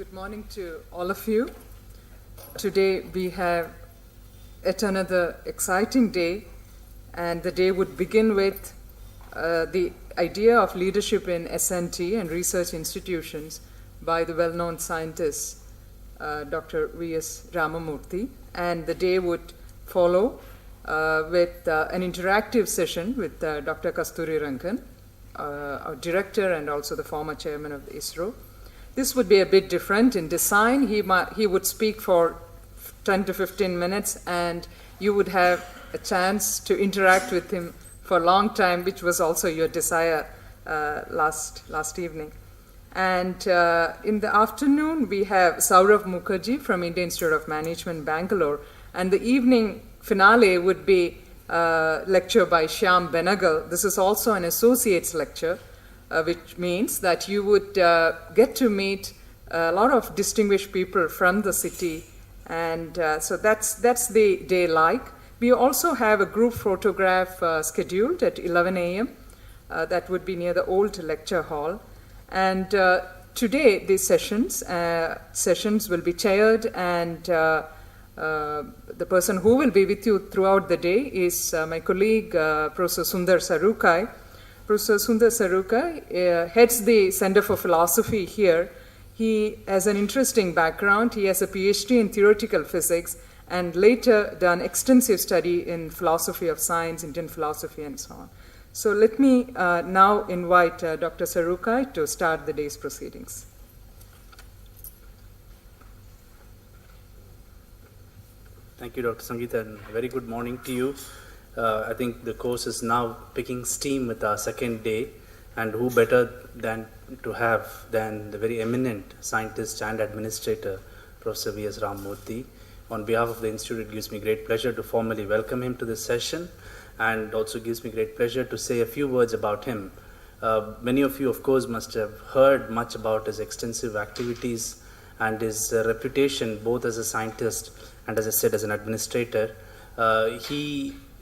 Good morning to all of you. Today we have yet another exciting day, and the day would begin with the idea of leadership in SNT and research institutions by the well-known scientist Dr. V.S. Ramamurthy, and the day would follow with an interactive session with Dr. Kasturi Rangan, our director and also the former chairman of the ISRO. This would be a bit different in design. He would speak for 10 to 15 minutes, and you would have a chance to interact with him for a long time, which was also your desire last evening. And in the afternoon, we have Saurav Mukherjee from Indian Institute of Management, Bangalore, and the evening finale would be a lecture by Shyam Benegal. This is also an associate's lecture, which means that you would get to meet a lot of distinguished people from the city, and so that's the day like. We also have a group photograph scheduled at 11 a.m. That would be near the old lecture hall. And today these sessions will be chaired, and the person who will be with you throughout the day is my colleague, Professor Sundar Sarukkai. Professor Sundar Sarukkai heads the Center for Philosophy here. He has an interesting background. He has a PhD in theoretical physics and later done extensive study in philosophy of science, Indian philosophy, and so on. So let me now invite Dr. Sarukkai to start the day's proceedings. Thank you, Dr. Sangeeta, and a very good morning to you. I think the course is now picking steam with our second day, and who better than the very eminent scientist and administrator, Professor V.S. Ramamurthy. On behalf of the Institute, it gives me great pleasure to formally welcome him to this session, and also gives me great pleasure to say a few words about him. Many of you, of course, must have heard much about his extensive activities and his reputation, both as a scientist and, as I said, as an administrator.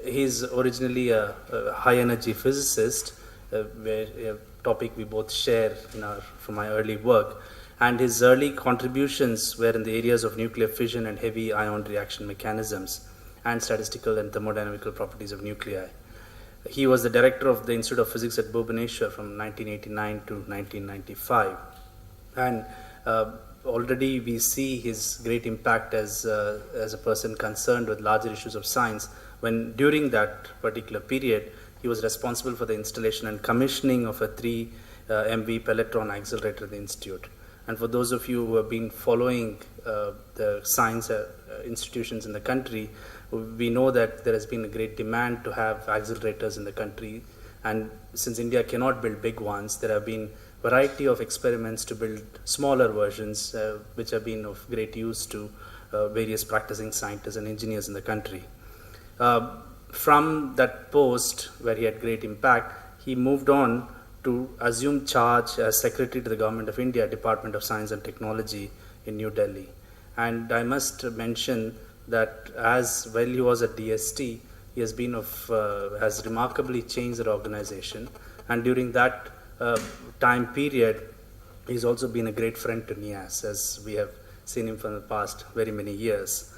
He's originally a high-energy physicist, a topic we both share from my early work. And his early contributions were in the areas of nuclear fission and heavy ion reaction mechanisms and statistical and thermodynamical properties of nuclei. He was the director of the Institute of Physics at Bhubaneswar from 1989 to 1995. And already we see his great impact as a person concerned with larger issues of science, when during that particular period, he was responsible for the installation and commissioning of a 3 MV Pelletron accelerator at the Institute. And for those of you who have been following the science institutions in the country, we know that there has been a great demand to have accelerators in the country. And since India cannot build big ones, there have been a variety of experiments to build smaller versions, which have been of great use to various practicing scientists and engineers in the country. From that post, where he had great impact, he moved on to assume charge as Secretary to the Government of India, Department of Science and Technology in New Delhi. And I must mention that as well he was at DST, he has been has remarkably changed the organization. And during that time period, he's also been a great friend to NIAS, as we have seen him for the past very many years.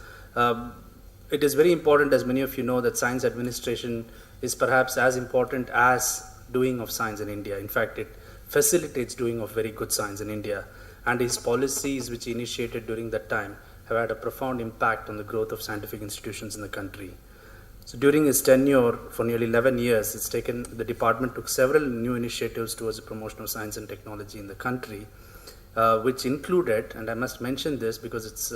It is very important, as many of you know, that science administration is perhaps as important as doing of science in India. In fact, it facilitates doing of very good science in India. And his policies, which he initiated during that time, have had a profound impact on the growth of scientific institutions in the country. So during his tenure for nearly 11 years, the department took several new initiatives towards the promotion of science and technology in the country, which included, and I must mention this because it's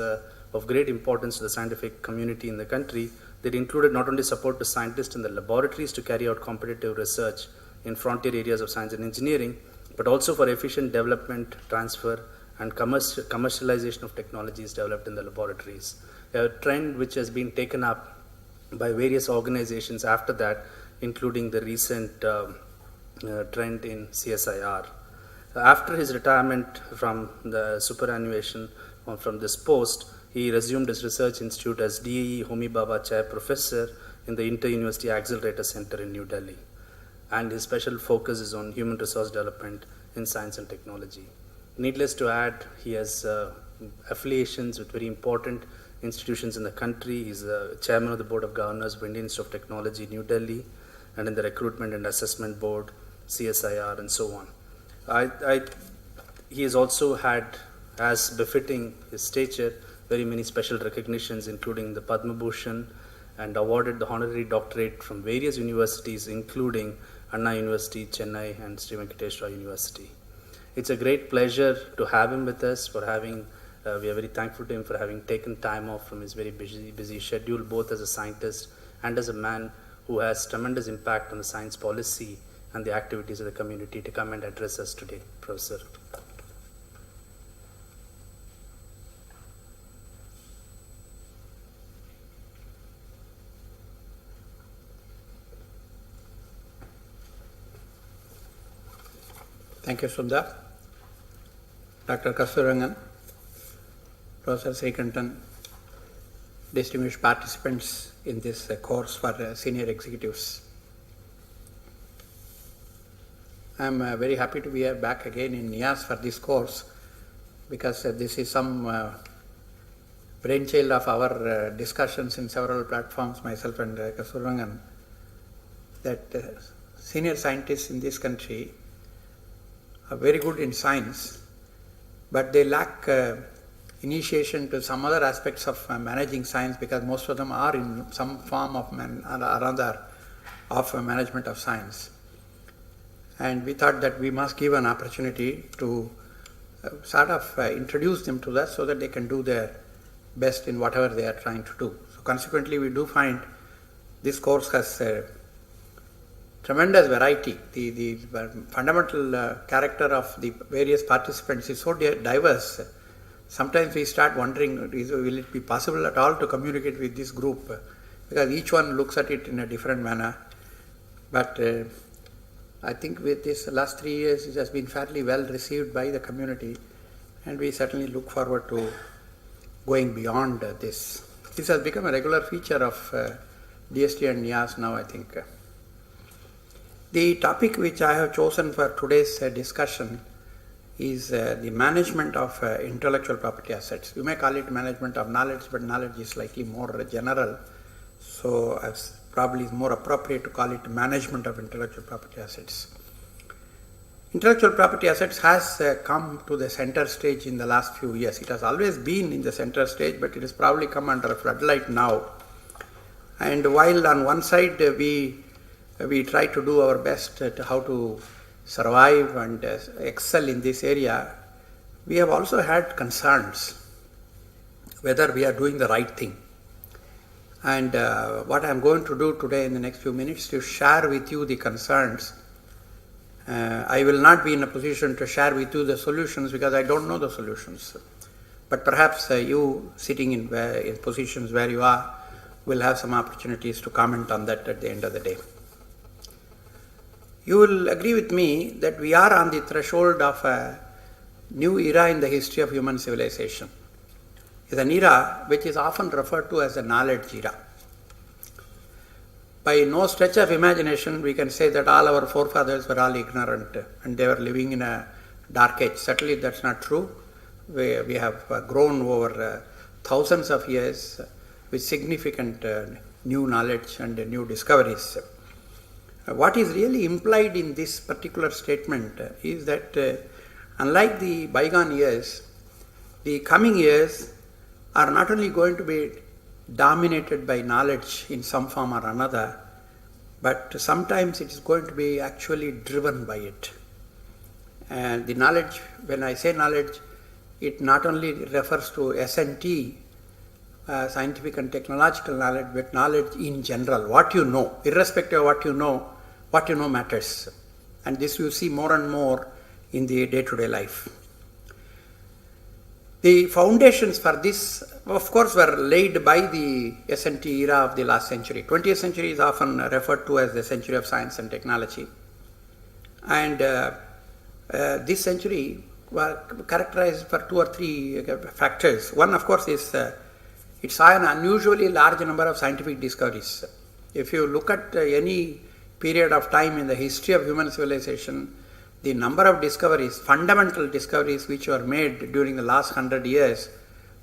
of great importance to the scientific community in the country, that included not only support to scientists in the laboratories to carry out competitive research in frontier areas of science and engineering, but also for efficient development, transfer, and commercialization of technologies developed in the laboratories. A trend which has been taken up by various organizations after that, including the recent trend in CSIR. After his retirement from the superannuation from this post, he resumed his research institute as DAE Homi Bhabha Chair Professor in the Inter-University Accelerator Center in New Delhi. And his special focus is on human resource development in science and technology. Needless to add, he has affiliations with very important institutions in the country. He's the chairman of the Board of Governors of Indian Institute of Technology, New Delhi, and in the Recruitment and Assessment Board, CSIR, and so on. He has also had, as befitting his stature, very many special recognitions, including the Padma Bhushan, and awarded the honorary doctorate from various universities, including Anna University, Chennai, and Sri Venkateswara University. It's a great pleasure to have him with us. We are very thankful to him for having taken time off from his very busy schedule, both as a scientist and as a man who has tremendous impact on the science policy and the activities of the community, to come and address us today. Professor. Thank you, Sundar. Dr. Kasturirangan, Professor Srikantan, distinguished participants in this course for senior executives. I am very happy to be back again in NIAS for this course, because this is some brainchild of our discussions in several platforms, myself and Kasturirangan, that senior scientists in this country are very good in science, but they lack initiation to some other aspects of managing science, because most of them are in some form of management of science. And we thought that we must give an opportunity to sort of introduce them to that, so that they can do their best in whatever they are trying to do. So consequently, we do find this course has tremendous variety. The fundamental character of the various participants is so diverse. Sometimes we start wondering, will it be possible at all to communicate with this group? Because each one looks at it in a different manner. But I think with this last 3 years, it has been fairly well received by the community, and we certainly look forward to going beyond this. This has become a regular feature of DST and NIAS now, I think. The topic which I have chosen for today's discussion is the management of intellectual property assets. You may call it management of knowledge, but knowledge is slightly more general, so it's probably more appropriate to call it management of intellectual property assets. Intellectual property assets has come to the center stage in the last few years. It has always been in the center stage, but it has probably come under a floodlight now. And while on one side we try to do our best to how to survive and excel in this area, we have also had concerns whether we are doing the right thing. And what I am going to do today in the next few minutes is to share with you the concerns. I will not be in a position to share with you the solutions, because I don't know the solutions. But perhaps you sitting in positions where you are will have some opportunities to comment on that at the end of the day. You will agree with me that we are on the threshold of a new era in the history of human civilization. It's an era which is often referred to as the knowledge era. By no stretch of imagination, we can say that all our forefathers were all ignorant and they were living in a dark age. Certainly that's not true. We have grown over thousands of years with significant new knowledge and new discoveries. What is really implied in this particular statement is that unlike the bygone years, the coming years are not only going to be dominated by knowledge in some form or another, but sometimes it is going to be actually driven by it. And the knowledge, when I say knowledge, it not only refers to S&T, scientific and technological knowledge, but knowledge in general, what you know. Irrespective of what you know matters. And this you see more and more in the day-to-day life. The foundations for this, of course, were laid by the S&T era of the last century. 20th century is often referred to as the century of science and technology. And this century was characterized for 2 or 3 factors. One, of course, is it saw an unusually large number of scientific discoveries. If you look at any period of time in the history of human civilization, the number of discoveries, fundamental discoveries which were made during the last 100 years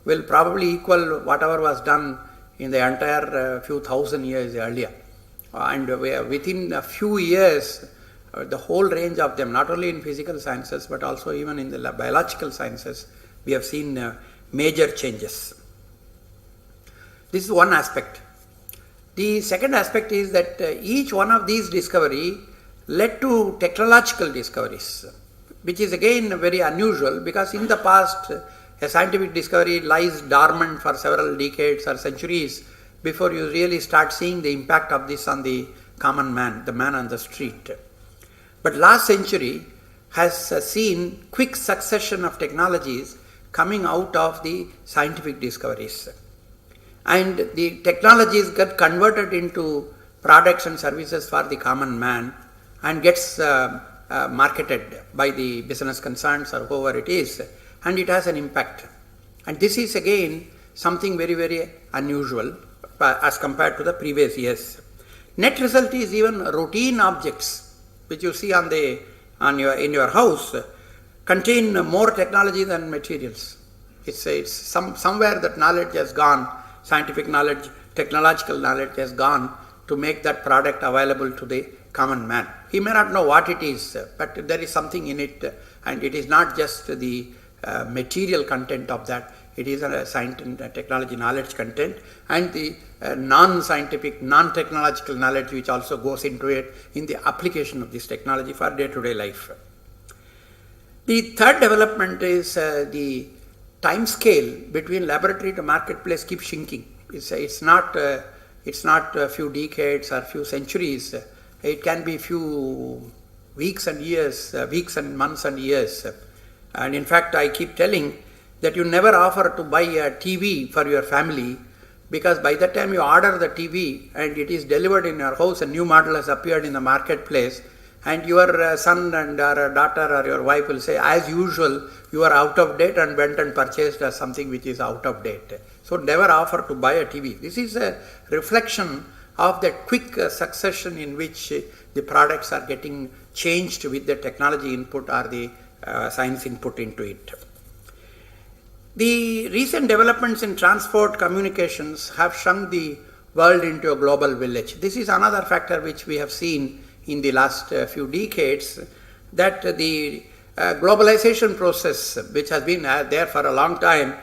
will probably equal whatever was done in the entire few thousand years earlier. And within a few years, the whole range of them, not only in physical sciences but also even in the biological sciences, we have seen major changes. This is one aspect. The second aspect is that each one of these discoveries led to technological discoveries, which is again very unusual, because in the past a scientific discovery lies dormant for several decades or centuries before you really start seeing the impact of this on the common man, the man on the street. But last century has seen quick succession of technologies coming out of the scientific discoveries. And the technologies get converted into products and services for the common man and gets marketed by the business concerns or whoever it is, and it has an impact. And this is again something very, very unusual as compared to the previous years. Net result is even routine objects which you see in your house contain more technology than materials. It's somewhere that knowledge has gone, scientific knowledge, technological knowledge has gone to make that product available to the common man. He may not know what it is, but there is something in it, and it is not just the material content of that. It is a scientific technology knowledge content, and the non-scientific, non-technological knowledge which also goes into it in the application of this technology for day-to-day life. The third development is the time scale between laboratory to marketplace keeps shrinking. It's not a few decades or few centuries. It can be few weeks and years, weeks and months and years. And in fact, I keep telling that you never offer to buy a TV for your family, because by the time you order the TV and it is delivered in your house, a new model has appeared in the marketplace, and your son and or daughter or your wife will say, as usual, you are out of date, and went and purchased something which is out of date. So never offer to buy a TV. This is a reflection of that quick succession in which the products are getting changed with the technology input or the science input into it. The recent developments in transport communications have shrunk the world into a global village. This is another factor which we have seen in the last few decades, that the globalization process, which has been there for a long time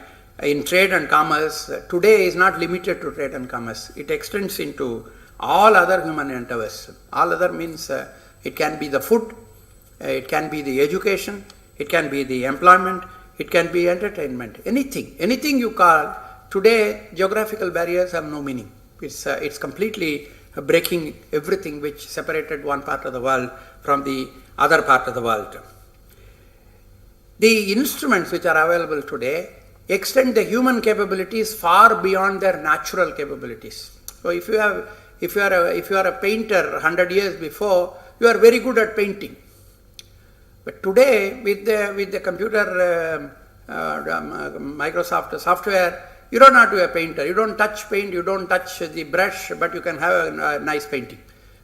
in trade and commerce, today is not limited to trade and commerce. It extends into all other human endeavors. All other means it can be the food, it can be the education, it can be the employment, it can be entertainment, anything you call. Today, geographical barriers have no meaning. It's completely breaking everything which separated one part of the world from the other part of the world. The instruments which are available today extend the human capabilities far beyond their natural capabilities. So if you are a painter 100 years before, you are very good at painting. But today, with the computer, Microsoft software, you don't have to be a painter. You don't touch paint, you don't touch the brush, but you can have a nice painting.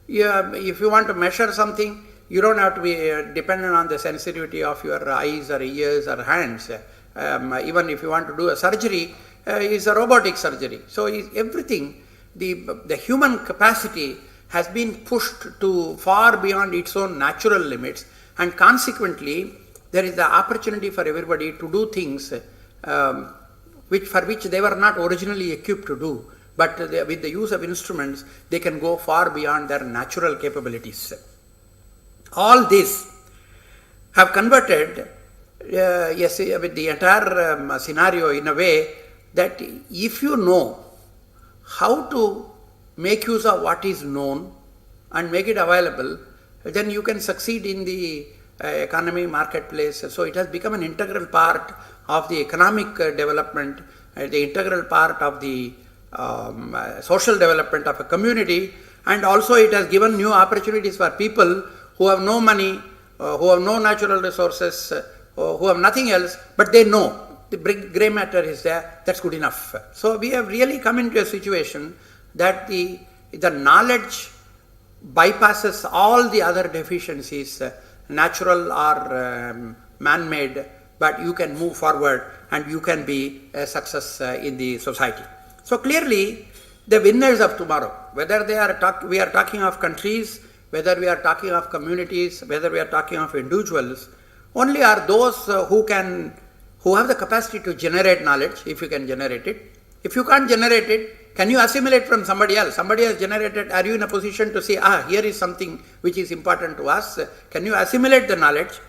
If you want to measure something, you don't have to be dependent on the sensitivity of your eyes or ears or hands. Even if you want to do a surgery, it's a robotic surgery. So everything, the human capacity has been pushed to far beyond its own natural limits, and consequently, there is the opportunity for everybody to do things for which they were not originally equipped to do, but with the use of instruments, they can go far beyond their natural capabilities. All this have converted with the entire scenario in a way that if you know how to make use of what is known and make it available, then you can succeed in the economy, marketplace. So it has become an integral part of the economic development, the integral part of the social development of a community, and also it has given new opportunities for people who have no money, who have no natural resources, who have nothing else, but they know the grey matter is there, that's good enough. So we have really come into a situation that the knowledge bypasses all the other deficiencies natural or man-made, but you can move forward and you can be a success in the society. So clearly, the winners of tomorrow, whether we are talking of countries, whether we are talking of communities, whether we are talking of individuals, only are those who have the capacity to generate knowledge, if you can generate it. If you can't generate it, can you assimilate from somebody else? Somebody has generated, are you in a position to say, here is something which is important to us? Can you assimilate the knowledge?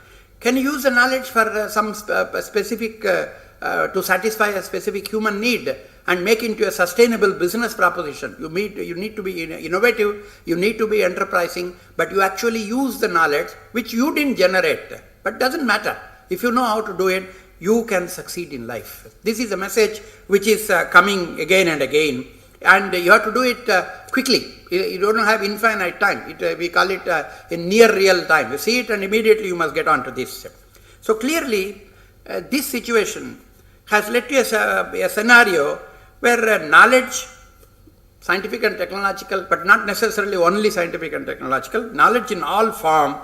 Can you use the knowledge for some specific, to satisfy a specific human need and make into a sustainable business proposition? You need to be innovative, you need to be enterprising, but you actually use the knowledge which you didn't generate. But doesn't matter. If you know how to do it, you can succeed in life. This is a message which is coming again and again, and you have to do it quickly. You don't have infinite time. We call it in near real time. You see it and immediately you must get on to this. So clearly, this situation has led to a scenario where knowledge, scientific and technological, but not necessarily only scientific and technological, knowledge in all form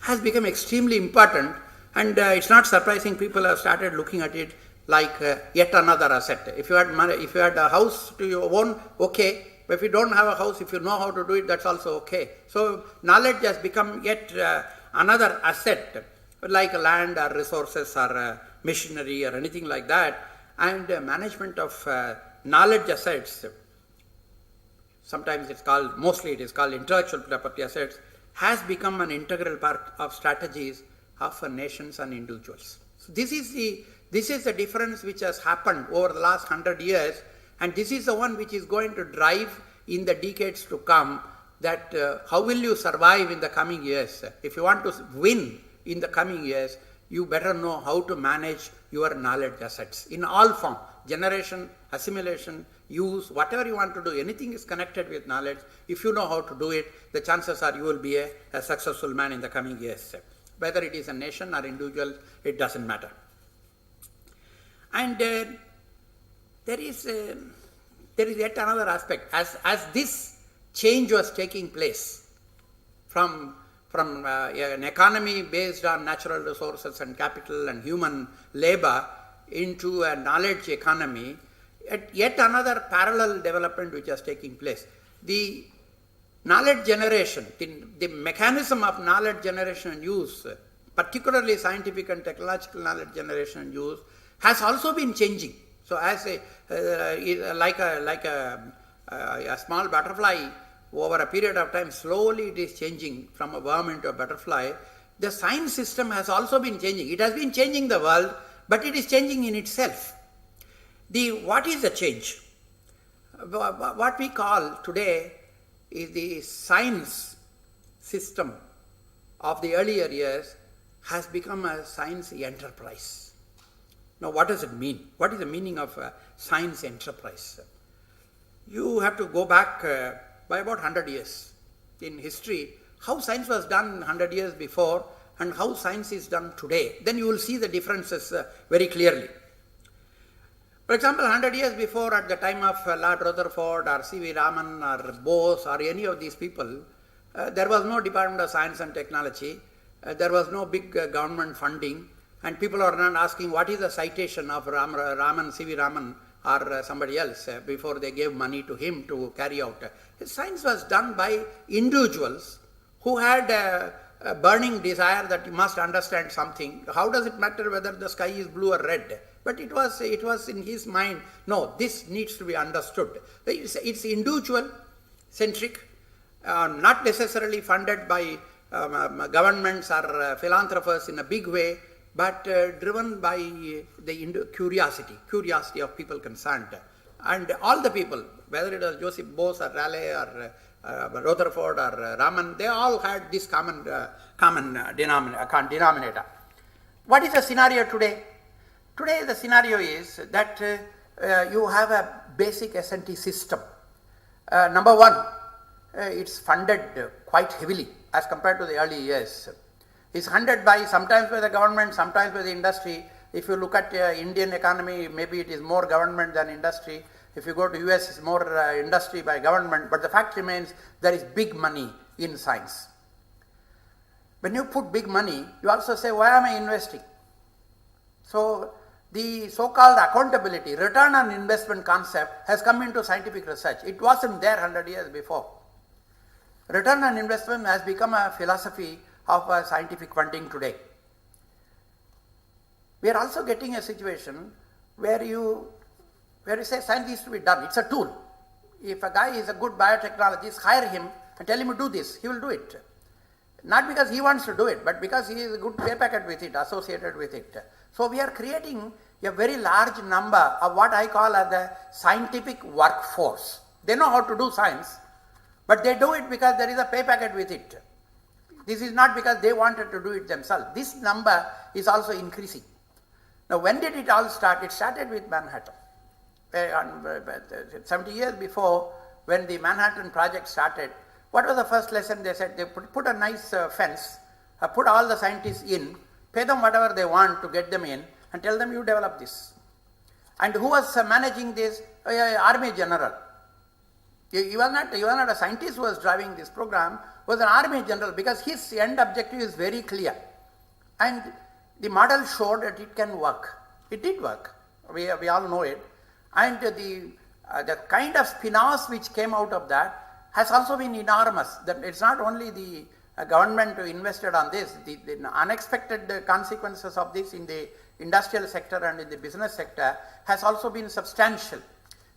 has become extremely important, and it's not surprising people have started looking at it like yet another asset. If you had money, if you had a house to your own, okay. But if you don't have a house, if you know how to do it, that's also okay. So knowledge has become yet another asset, like land or resources or machinery or anything like that. And management of knowledge assets, sometimes mostly it is called intellectual property assets, has become an integral part of strategies of nations and individuals. So this is the difference which has happened over the last 100 years, and this is the one which is going to drive in the decades to come, that how will you survive in the coming years. If you want to win in the coming years, you better know how to manage your knowledge assets in all form, generation, assimilation, use, whatever you want to do, anything is connected with knowledge. If you know how to do it, the chances are you will be a successful man in the coming years. Whether it is a nation or individual, it doesn't matter. And there is yet another aspect. As this change was taking place from an economy based on natural resources and capital and human labor into a knowledge economy, yet another parallel development which is taking place. The knowledge generation, the mechanism of knowledge generation and use, particularly scientific and technological knowledge generation and use, has also been changing. So as like a small butterfly, over a period of time, slowly it is changing from a worm into a butterfly. The science system has also been changing. It has been changing the world, but it is changing in itself. What is the change? What we call today is the science system of the earlier years has become a science enterprise. Now, what does it mean? What is the meaning of a science enterprise? You have to go back by about 100 years in history, how science was done 100 years before and how science is done today. Then you will see the differences very clearly. For example, 100 years before, at the time of Lord Rutherford or C.V. Raman or Bose or any of these people, there was no Department of Science and Technology, there was no big government funding, and people are not asking what is the citation of Raman, C.V. Raman or somebody else before they gave money to him to carry out. Science was done by individuals who had a burning desire that you must understand something. How does it matter whether the sky is blue or red? But it was in his mind, no, this needs to be understood. It's individual centric, not necessarily funded by governments or philanthropists in a big way, but driven by the curiosity of people concerned. And all the people, whether it was Joseph Bose or Raleigh or Rutherford or Raman, they all had this common denominator. What is the scenario today? Today the scenario is that you have a basic S&T system. Number one, it's funded quite heavily as compared to the early years. It's funded by sometimes by the government, sometimes by the industry. If you look at Indian economy, maybe it is more government than industry. If you go to US, it's more industry by government. But the fact remains there is big money in science. when you put big money, you also say, why am I investing? So the so-called accountability, return on investment concept has come into scientific research. It wasn't there 100 years before. Return on investment has become a philosophy of scientific funding today. We are also getting a situation where you say science is to be done. It's a tool. If a guy is a good biotechnologist, hire him and tell him to do this, he will do it. Not because he wants to do it, but because he is a good pay packet with it, associated with it. So we are creating a very large number of what I call as the scientific workforce. They know how to do science, but they do it because there is a pay packet with it. This is not because they wanted to do it themselves. This number is also increasing. Now, when did it all start? It started with Manhattan. 70 years before, when the Manhattan Project started, what was the first lesson? They said they put a nice fence, put all the scientists in, pay them whatever they want to get them in, and tell them you develop this. And who was managing this? Army general. He was not a scientist who was driving this program, was an army general, because his end objective is very clear. And the model showed that it can work. It did work. We all know it. And the kind of spin-offs which came out of that has also been enormous. That it's not only the government who invested on this, the unexpected consequences of this in the industrial sector and in the business sector has also been substantial.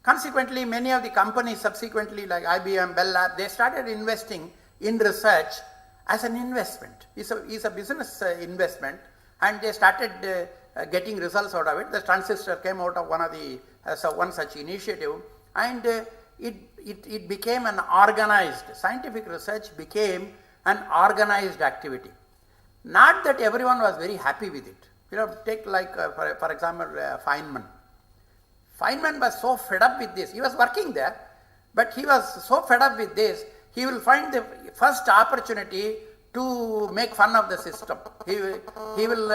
Consequently, many of the companies subsequently, like IBM, Bell Labs, they started investing in research as an investment. It's a business investment, and they started getting results out of it. The transistor came out of one such initiative, and it became an organized, scientific research became an organized activity. Not that everyone was very happy with it. Take like, for example, Feynman. Feynman was so fed up with this. He was working there, but he was so fed up with this, he will find the first opportunity to make fun of the system. He will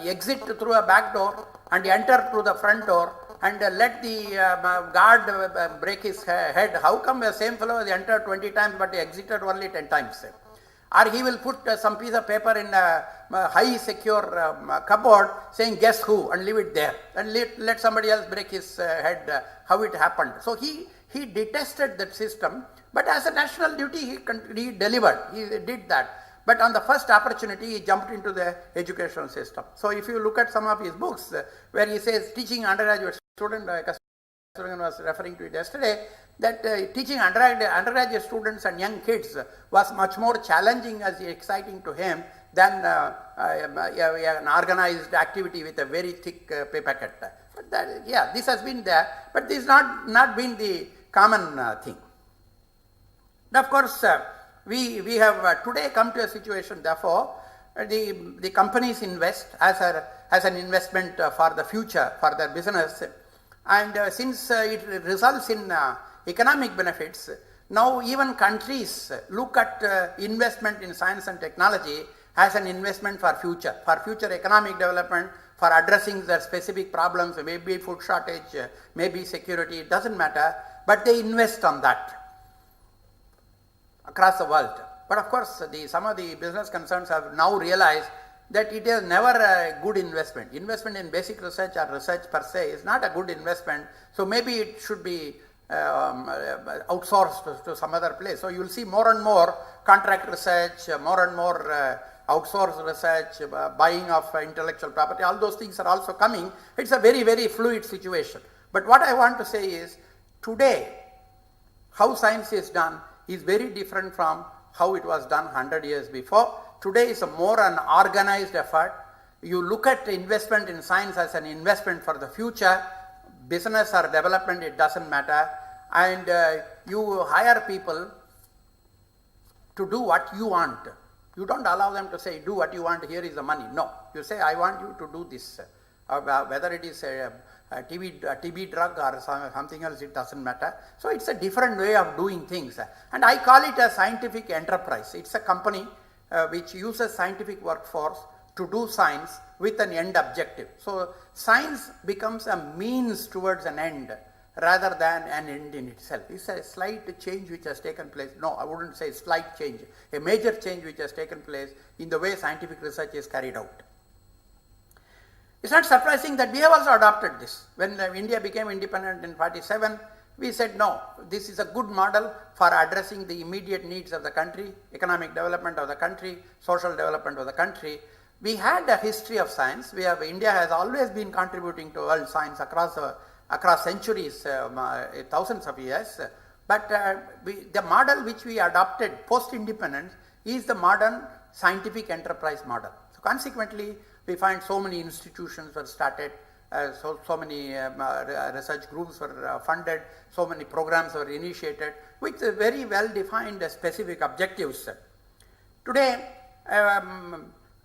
exit through a back door and enter through the front door and let the guard break his head. How come the same fellow has entered 20 times but he exited only 10 times? Or he will put some piece of paper in a high secure cupboard saying guess who, and leave it there and let somebody else break his head how it happened. So he detested that system, but as a national duty he delivered, he did that. But on the first opportunity he jumped into the educational system. So if you look at some of his books where he says teaching undergraduate student, Kasturan was referring to it yesterday, that teaching undergraduate students and young kids was much more challenging as exciting to him than an organized activity with a very thick pay packet. But this has been there, but this has not been the common thing. And of course, we have today come to a situation, therefore, the companies invest as an investment for the future, for their business, and since it results in economic benefits, now even countries look at investment in science and technology as an investment for future economic development, for addressing their specific problems, maybe food shortage, maybe security, it doesn't matter, but they invest on that across the world. But of course, some of the business concerns have now realized that it is never a good investment. Investment in basic research or research per se is not a good investment, so maybe it should be outsourced to some other place. So you will see more and more contract research, more and more outsourced research, buying of intellectual property, all those things are also coming. It's a very, very fluid situation. But what I want to say is, today, how science is done is very different from how it was done 100 years before. Today is more an organized effort. You look at investment in science as an investment for the future, business or development, it doesn't matter, and you hire people to do what you want. You don't allow them to say, do what you want, here is the money. No, you say, I want you to do this. Whether it is a TB drug or something else, it doesn't matter. So it's a different way of doing things. And I call it a scientific enterprise. It's a company which uses scientific workforce to do science with an end objective. So science becomes a means towards an end rather than an end in itself. It's a slight change which has taken place. No, I wouldn't say slight change. A major change which has taken place in the way scientific research is carried out. It's not surprising that we have also adopted this. When India became independent in 1947, we said no, this is a good model for addressing the immediate needs of the country, economic development of the country, social development of the country. We had a history of science. India has always been contributing to world science across centuries, thousands of years. But the model which we adopted post-independence is the modern scientific enterprise model. So consequently, we find so many institutions were started, so many research groups were funded, so many programs were initiated with very well-defined specific objectives. Today,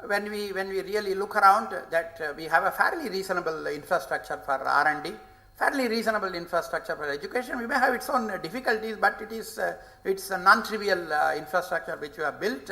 when we really look around, that we have a fairly reasonable infrastructure for R&D, fairly reasonable infrastructure for education. We may have its own difficulties, but it's a non-trivial infrastructure which we have built.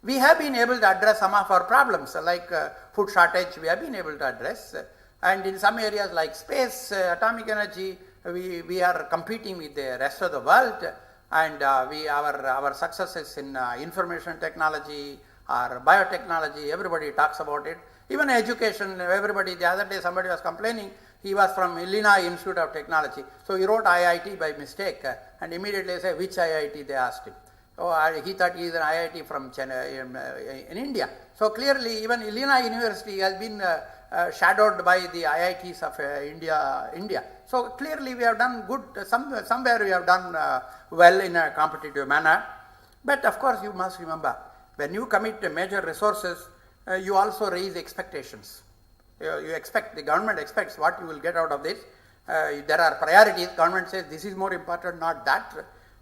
We have been able to address some of our problems, like food shortage we have been able to address, and in some areas like space, atomic energy, we are competing with the rest of the world, and our successes in information technology or biotechnology, everybody talks about it. Even education, everybody, the other day somebody was complaining, he was from Illinois Institute of Technology, so he wrote IIT by mistake, and immediately said which IIT they asked him. Oh, he thought he is an IIT from China, in India. So clearly, even Illinois University has been shadowed by the IITs of India. So clearly, we have done good. Somewhere we have done well in a competitive manner. But of course, you must remember, when you commit major resources, you also raise expectations. You expect, the government expects what you will get out of this. There are priorities. Government says this is more important, not that.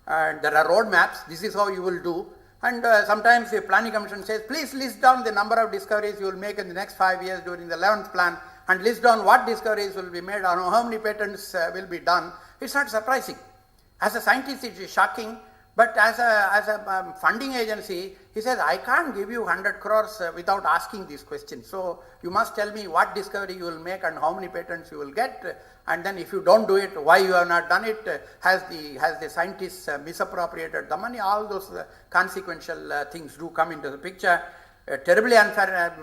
And there are roadmaps, this is how you will do. And sometimes the planning commission says, please list down the number of discoveries you will make in the next 5 years during the 11th plan, and list down what discoveries will be made, or how many patents will be done. It's not surprising. As a scientist, it is shocking, but as a funding agency, he says, I can't give you 100 crores without asking these questions. So you must tell me what discovery you will make and how many patents you will get. And then if you don't do it, why you have not done it, has the scientists misappropriated the money, all those consequential things do come into the picture. Terribly unfair,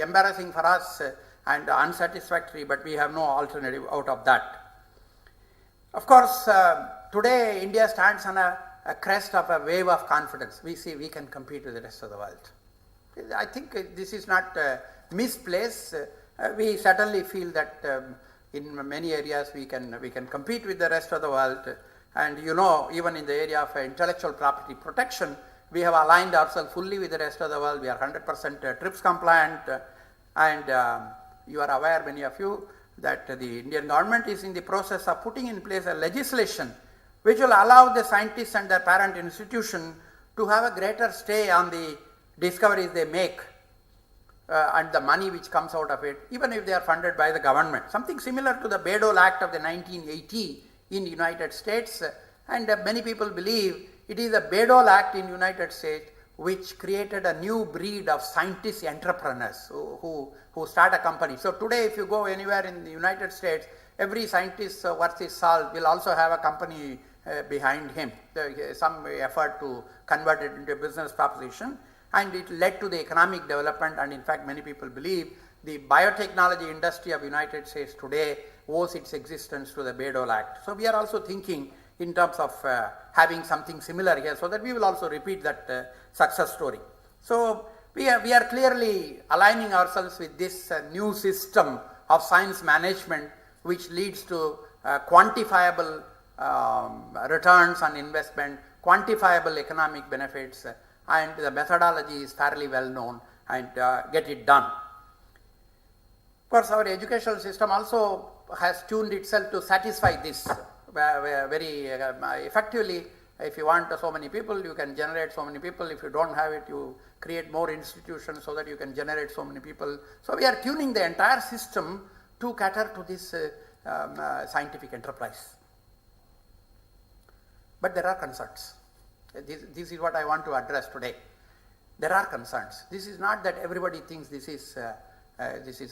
embarrassing for us and unsatisfactory, but we have no alternative out of that. Of course, today India stands on a crest of a wave of confidence. We see we can compete with the rest of the world. I think this is not misplaced. We certainly feel that in many areas we can compete with the rest of the world, and even in the area of intellectual property protection, we have aligned ourselves fully with the rest of the world. We are 100% TRIPS compliant, and you are aware, many of you, that the Indian government is in the process of putting in place a legislation which will allow the scientists and their parent institution to have a greater stay on the discoveries they make and the money which comes out of it, even if they are funded by the government. Something similar to the Bayh-Dole Act of the 1980 in the United States, and many people believe it is the Bayh-Dole Act in the United States which created a new breed of scientist entrepreneurs who start a company. So today, if you go anywhere in the United States, every scientist worth his salt will also have a company behind him, some effort to convert it into a business proposition, and it led to the economic development. And in fact, many people believe the biotechnology industry of the United States today owes its existence to the Bayh-Dole Act. So we are also thinking in terms of having something similar here, so that we will also repeat that success story. So we are clearly aligning ourselves with this new system of science management, which leads to quantifiable returns on investment, quantifiable economic benefits, and the methodology is fairly well known, and get it done. Of course, our educational system also has tuned itself to satisfy this very effectively. If you want so many people, you can generate so many people. If you don't have it, you create more institutions so that you can generate so many people. So we are tuning the entire system to cater to this scientific enterprise. But there are concerns. This is what I want to address today. There are concerns. This is not that everybody thinks this is a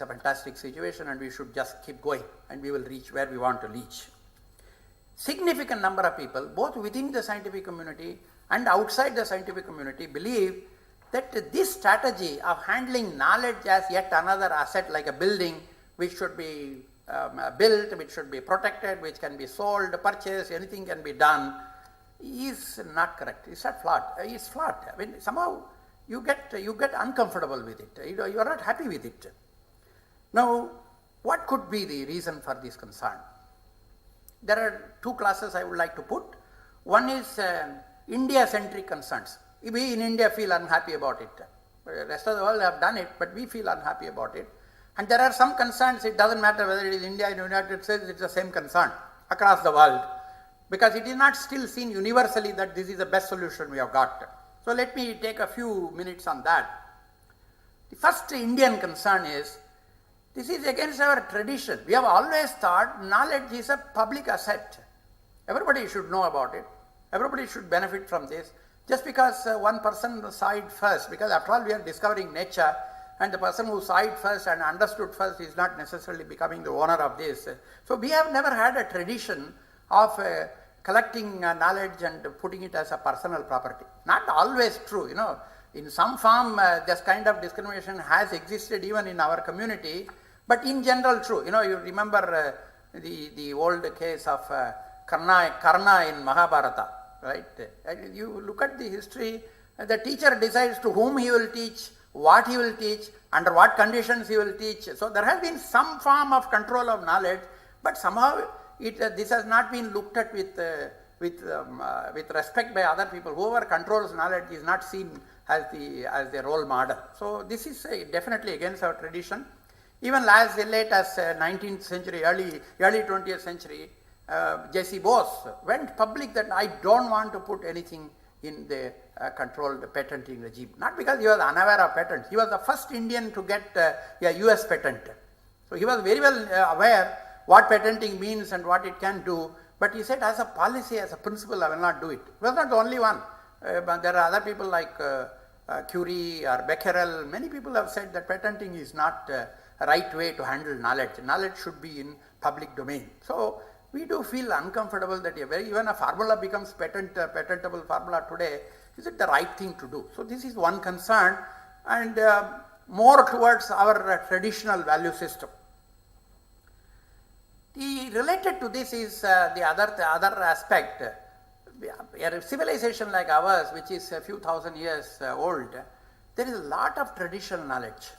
fantastic situation and we should just keep going and we will reach where we want to reach. significant number of people, both within the scientific community and outside the scientific community, believe that this strategy of handling knowledge as yet another asset like a building which should be built, which should be protected, which can be sold, purchased, anything can be done, is not correct. It's not flawed. It's flawed. I mean, somehow you get uncomfortable with it. You are not happy with it. Now, what could be the reason for this concern? There are two classes I would like to put. One is India-centric concerns. We in India feel unhappy about it. The rest of the world have done it, but we feel unhappy about it. And there are some concerns, it doesn't matter whether it is India or the United States, it's the same concern across the world. Because it is not still seen universally that this is the best solution we have got. So let me take a few minutes on that. The first Indian concern is, this is against our tradition. We have always thought knowledge is a public asset. Everybody should know about it. Everybody should benefit from this. Just because one person saw it first, because after all we are discovering nature, and the person who saw it first and understood first is not necessarily becoming the owner of this. So we have never had a tradition of collecting knowledge and putting it as a personal property. Not always true, In some form, this kind of discrimination has existed even in our community, but in general true. You remember the old case of Karna in Mahabharata, right? You look at the history, the teacher decides to whom he will teach, what he will teach, under what conditions he will teach. So there has been some form of control of knowledge, but somehow this has not been looked at with respect by other people. Whoever controls knowledge is not seen as the role model. So this is definitely against our tradition. Even as late as 19th century, early 20th century, J.C. Bose went public that I don't want to put anything in the controlled patenting regime. Not because he was unaware of patents. He was the first Indian to get a US patent. So he was very well aware what patenting means and what it can do. But he said, as a policy, as a principle, I will not do it. He was not the only one. But there are other people like Curie or Becquerel. Many people have said that patenting is not a right way to handle knowledge. Knowledge should be in public domain. So we do feel uncomfortable that even a formula becomes patentable formula today. Is it the right thing to do? So this is one concern, and more towards our traditional value system. Related to this is the other aspect. A civilization like ours, which is a few thousand years old, there is a lot of traditional knowledge.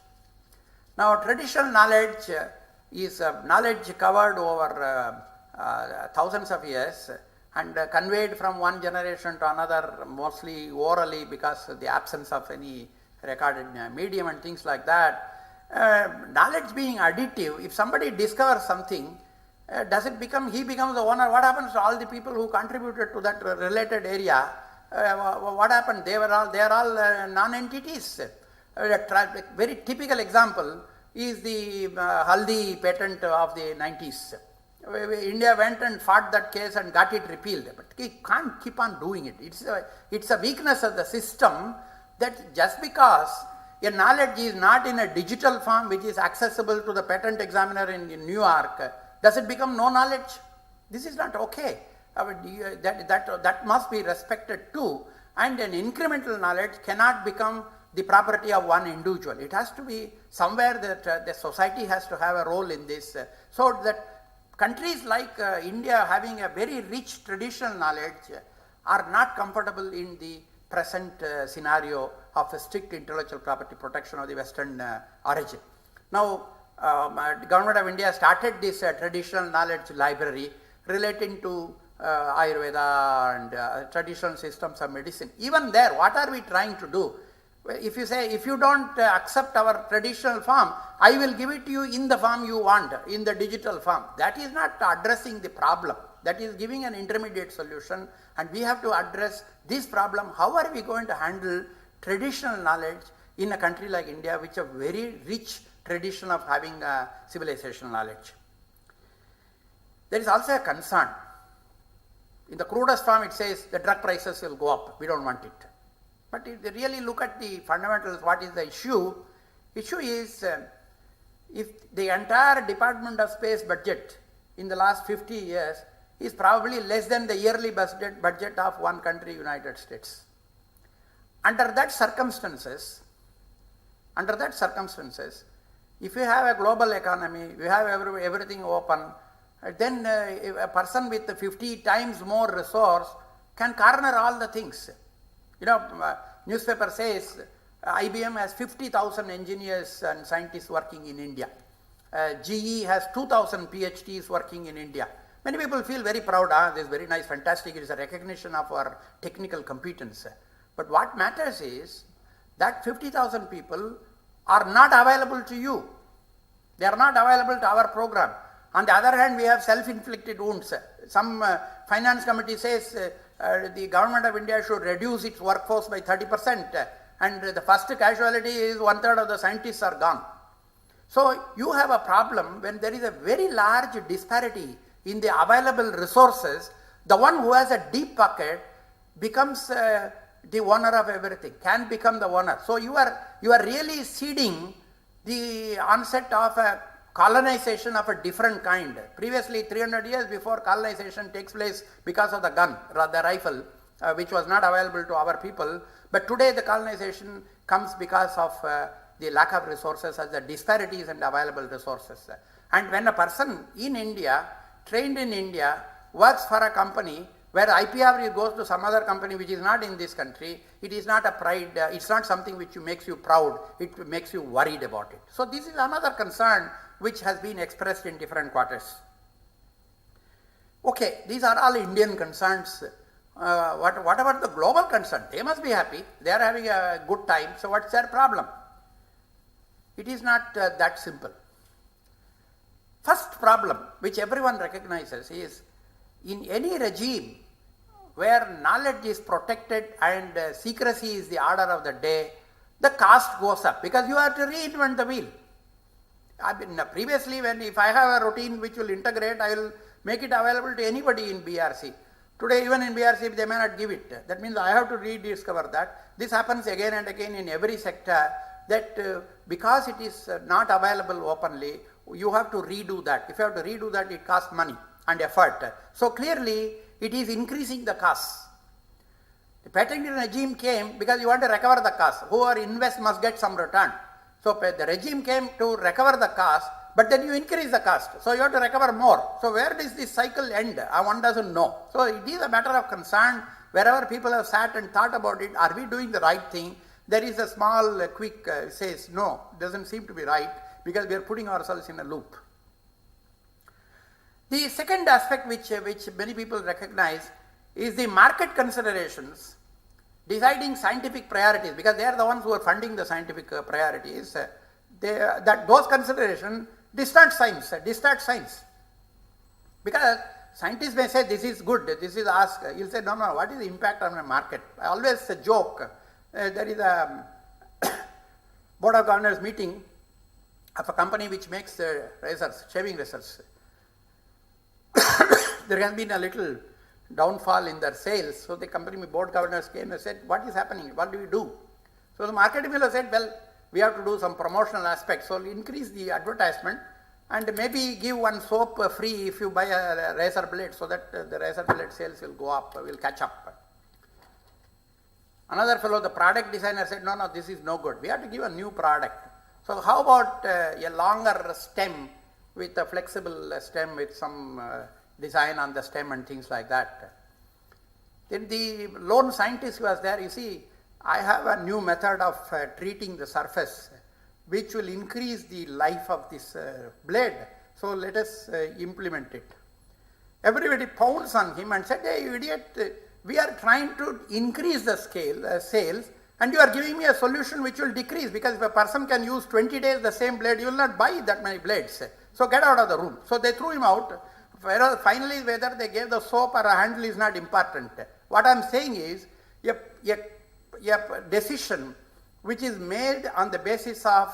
Now, traditional knowledge is knowledge covered over thousands of years and conveyed from one generation to another, mostly orally because of the absence of any recorded medium and things like that. Knowledge being additive, if somebody discovers something, does it become, he becomes the owner? What happens to all the people who contributed to that related area? What happened? They are all non-entities. A very typical example is the Haldi patent of the 90s. India went and fought that case and got it repealed, but he can't keep on doing it. It's a weakness of the system that just because a knowledge is not in a digital form which is accessible to the patent examiner in New York, does it become no knowledge? This is not okay. That must be respected too, and an incremental knowledge cannot become the property of one individual. It has to be somewhere that the society has to have a role in this, so that countries like India, having a very rich traditional knowledge, are not comfortable in the present scenario of a strict intellectual property protection of the Western origin. Now, the Government of India started this traditional knowledge library relating to Ayurveda and traditional systems of medicine. Even there, what are we trying to do? If you say, if you don't accept our traditional form, I will give it to you in the form you want, in the digital form. That is not addressing the problem. That is giving an intermediate solution, and we have to address this problem. How are we going to handle traditional knowledge in a country like India, which is a very rich tradition of having civilizational knowledge? There is also a concern. In the crudest form, it says the drug prices will go up. We don't want it. But if they really look at the fundamentals, what is the issue? Issue is if the entire Department of Space budget in the last 50 years is probably less than the yearly budget of one country, United States. Under that circumstances, if you have a global economy, you have everything open, then a person with 50 times more resource can corner all the things. Newspaper says IBM has 50,000 engineers and scientists working in India. GE has 2,000 PhDs working in India. Many people feel very proud, this is very nice, fantastic, it is a recognition of our technical competence. But what matters is that 50,000 people are not available to you. They are not available to our program. On the other hand, we have self-inflicted wounds. Some finance committee says the government of India should reduce its workforce by 30%, and the first casualty is 1/3 of the scientists are gone. So you have a problem when there is a very large disparity in the available resources. The one who has a deep pocket becomes the owner of everything, can become the owner. So you are really seeding the onset of a colonization of a different kind. Previously, 300 years before, colonization takes place because of the gun, the rifle, which was not available to our people. But today the colonization comes because of the lack of resources, as the disparities in available resources. And when a person in India, trained in India, works for a company where IPR goes to some other company which is not in this country, it is not a pride, it's not something which makes you proud, it makes you worried about it. So this is another concern which has been expressed in different quarters. Okay, these are all Indian concerns. What about the global concern? They must be happy, they are having a good time, so what's their problem? It is not that simple. First problem, which everyone recognizes, is in any regime where knowledge is protected and secrecy is the order of the day, the cost goes up because you have to reinvent the wheel. Previously, if I have a routine which will integrate, I will make it available to anybody in BRC. Today, even in BRC, they may not give it. That means I have to rediscover that. This happens again and again in every sector, that because it is not available openly, you have to redo that. If you have to redo that, it costs money and effort. So clearly, it is increasing the costs. The patenting regime came because you want to recover the cost. Whoever invests must get some return. So the regime came to recover the cost, but then you increase the cost. So you have to recover more. So where does this cycle end? One doesn't know. So it is a matter of concern. Wherever people have sat and thought about it, are we doing the right thing? There is a small quick says, no, doesn't seem to be right, because we are putting ourselves in a loop. The second aspect which many people recognize is the market considerations deciding scientific priorities, because they are the ones who are funding the scientific priorities. Those considerations distort science. Because scientists may say this is good, this is asked, you'll say no, what is the impact on the market? I always joke, there is a board of governors meeting of a company which makes razors, shaving razors. There has been a little downfall in their sales, so the company board governors came and said, what is happening, what do we do? So the marketing fellow said, well, we have to do some promotional aspects, so we'll increase the advertisement and maybe give one soap free if you buy a razor blade, so that the razor blade sales will go up, will catch up. Another fellow, the product designer, said, no, this is no good, we have to give a new product. So how about a longer stem with a flexible stem with some design on the stem and things like that. Then the lone scientist who was there, you see, I have a new method of treating the surface which will increase the life of this blade. So let us implement it. Everybody pounced on him and said, hey, you idiot, we are trying to increase the sales, and you are giving me a solution which will decrease, because if a person can use 20 days the same blade, you will not buy that many blades. So get out of the room. So they threw him out. Finally, whether they gave the soap or a handle is not important. What I am saying is, a decision which is made on the basis of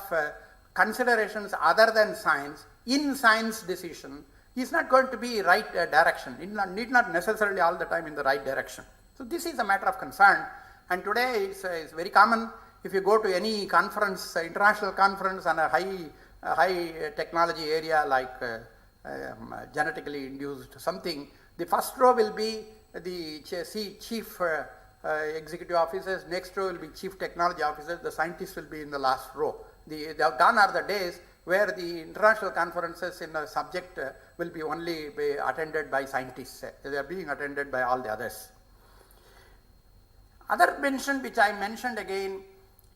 considerations other than science, in science decision, is not going to be right direction. It need not necessarily all the time in the right direction. So this is a matter of concern, and today it's very common. If you go to any conference, international conference on a high technology area like genetically induced something. The first row will be the chief executive officers, next row will be chief technology officers, the scientists will be in the last row. Gone are the days where the international conferences in a subject will be only attended by scientists. They are being attended by all the others. Other mention which I mentioned again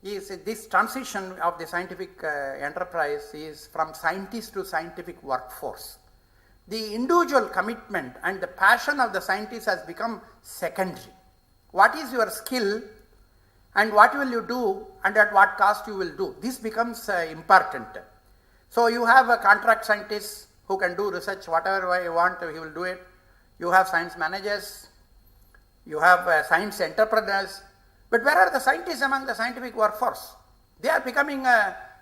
is this transition of the scientific enterprise is from scientist to scientific workforce. The individual commitment and the passion of the scientist has become secondary. What is your skill and what will you do and at what cost you will do? This becomes important. So you have a contract scientist who can do research whatever you want, he will do it. You have science managers, you have science entrepreneurs, but where are the scientists among the scientific workforce? They are becoming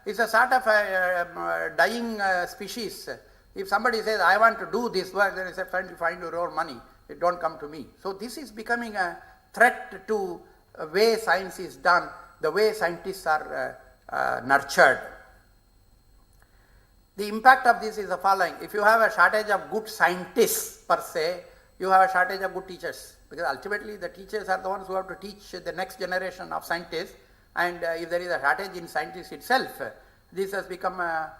it's a sort of a dying species. If somebody says, I want to do this work, then they say, find your own money, don't come to me. So this is becoming a threat to the way science is done, the way scientists are nurtured. The impact of this is the following. If you have a shortage of good scientists per se, you have a shortage of good teachers. Because ultimately the teachers are the ones who have to teach the next generation of scientists, and if there is a shortage in scientists itself, this has become a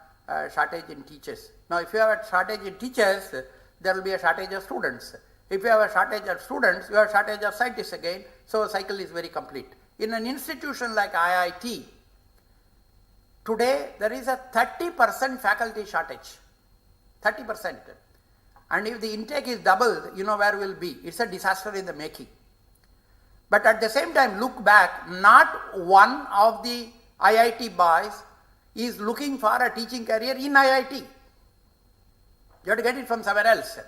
shortage in teachers. Now if you have a shortage in teachers, there will be a shortage of students. If you have a shortage of students, you have a shortage of scientists again, so the cycle is very complete. In an institution like IIT, today there is a 30% faculty shortage, 30%. And if the intake is doubled, you know where we will be. It's a disaster in the making. But at the same time, look back, not one of the IIT boys is looking for a teaching career in IIT. You have to get it from somewhere else.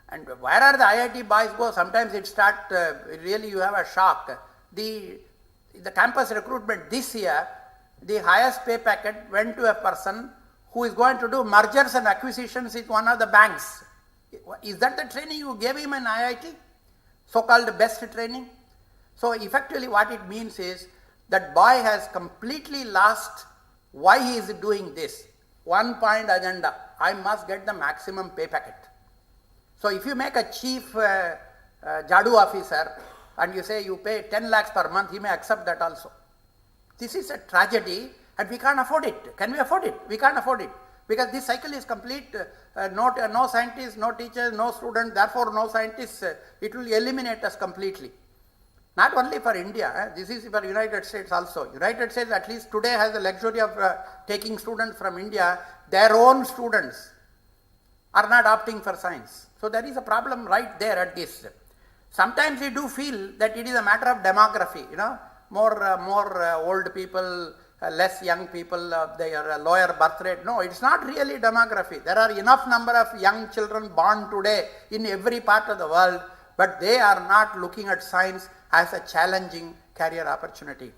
And where are the IIT boys go? Sometimes it starts, really you have a shock. The campus recruitment this year, the highest pay packet went to a person who is going to do mergers and acquisitions with one of the banks. Is that the training you gave him in IIT? So-called best training? So effectively what it means is that boy has completely lost why he is doing this. One point agenda, I must get the maximum pay packet. So if you make a chief Jadu officer and you say you pay 10 lakhs per month, he may accept that also. This is a tragedy and we can't afford it. Can we afford it? We can't afford it. Because this cycle is complete, no scientists, no teachers, no students, therefore no scientists, it will eliminate us completely. Not only for India, this is for United States also. United States at least today has the luxury of taking students from India, their own students are not opting for science. So there is a problem right there at this. Sometimes we do feel that it is a matter of demography, more old people, less young people, their lower birth rate. No, it's not really demography. There are enough number of young children born today in every part of the world, but they are not looking at science as a challenging career opportunity.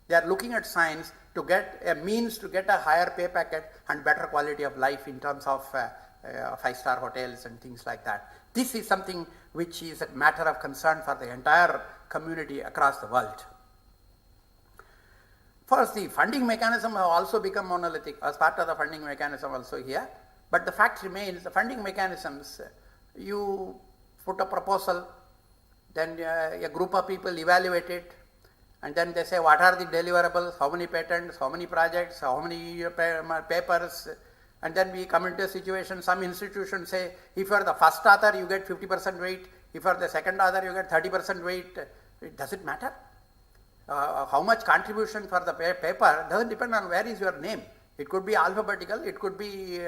They are looking at science to get a means to get a higher pay packet and better quality of life in terms of 5-star hotels and things like that. This is something which is a matter of concern for the entire community across the world. First, the funding mechanism have also become monolithic as part of the funding mechanism also here. But the fact remains, the funding mechanisms, you put a proposal, then a group of people evaluate it, and then they say what are the deliverables, how many patents, how many projects, how many papers, and then we come into a situation, some institutions say, if you are the first author, you get 50% weight, if you are the second author, you get 30% weight. Does it matter? How much contribution for the paper doesn't depend on where is your name. It could be alphabetical, it could be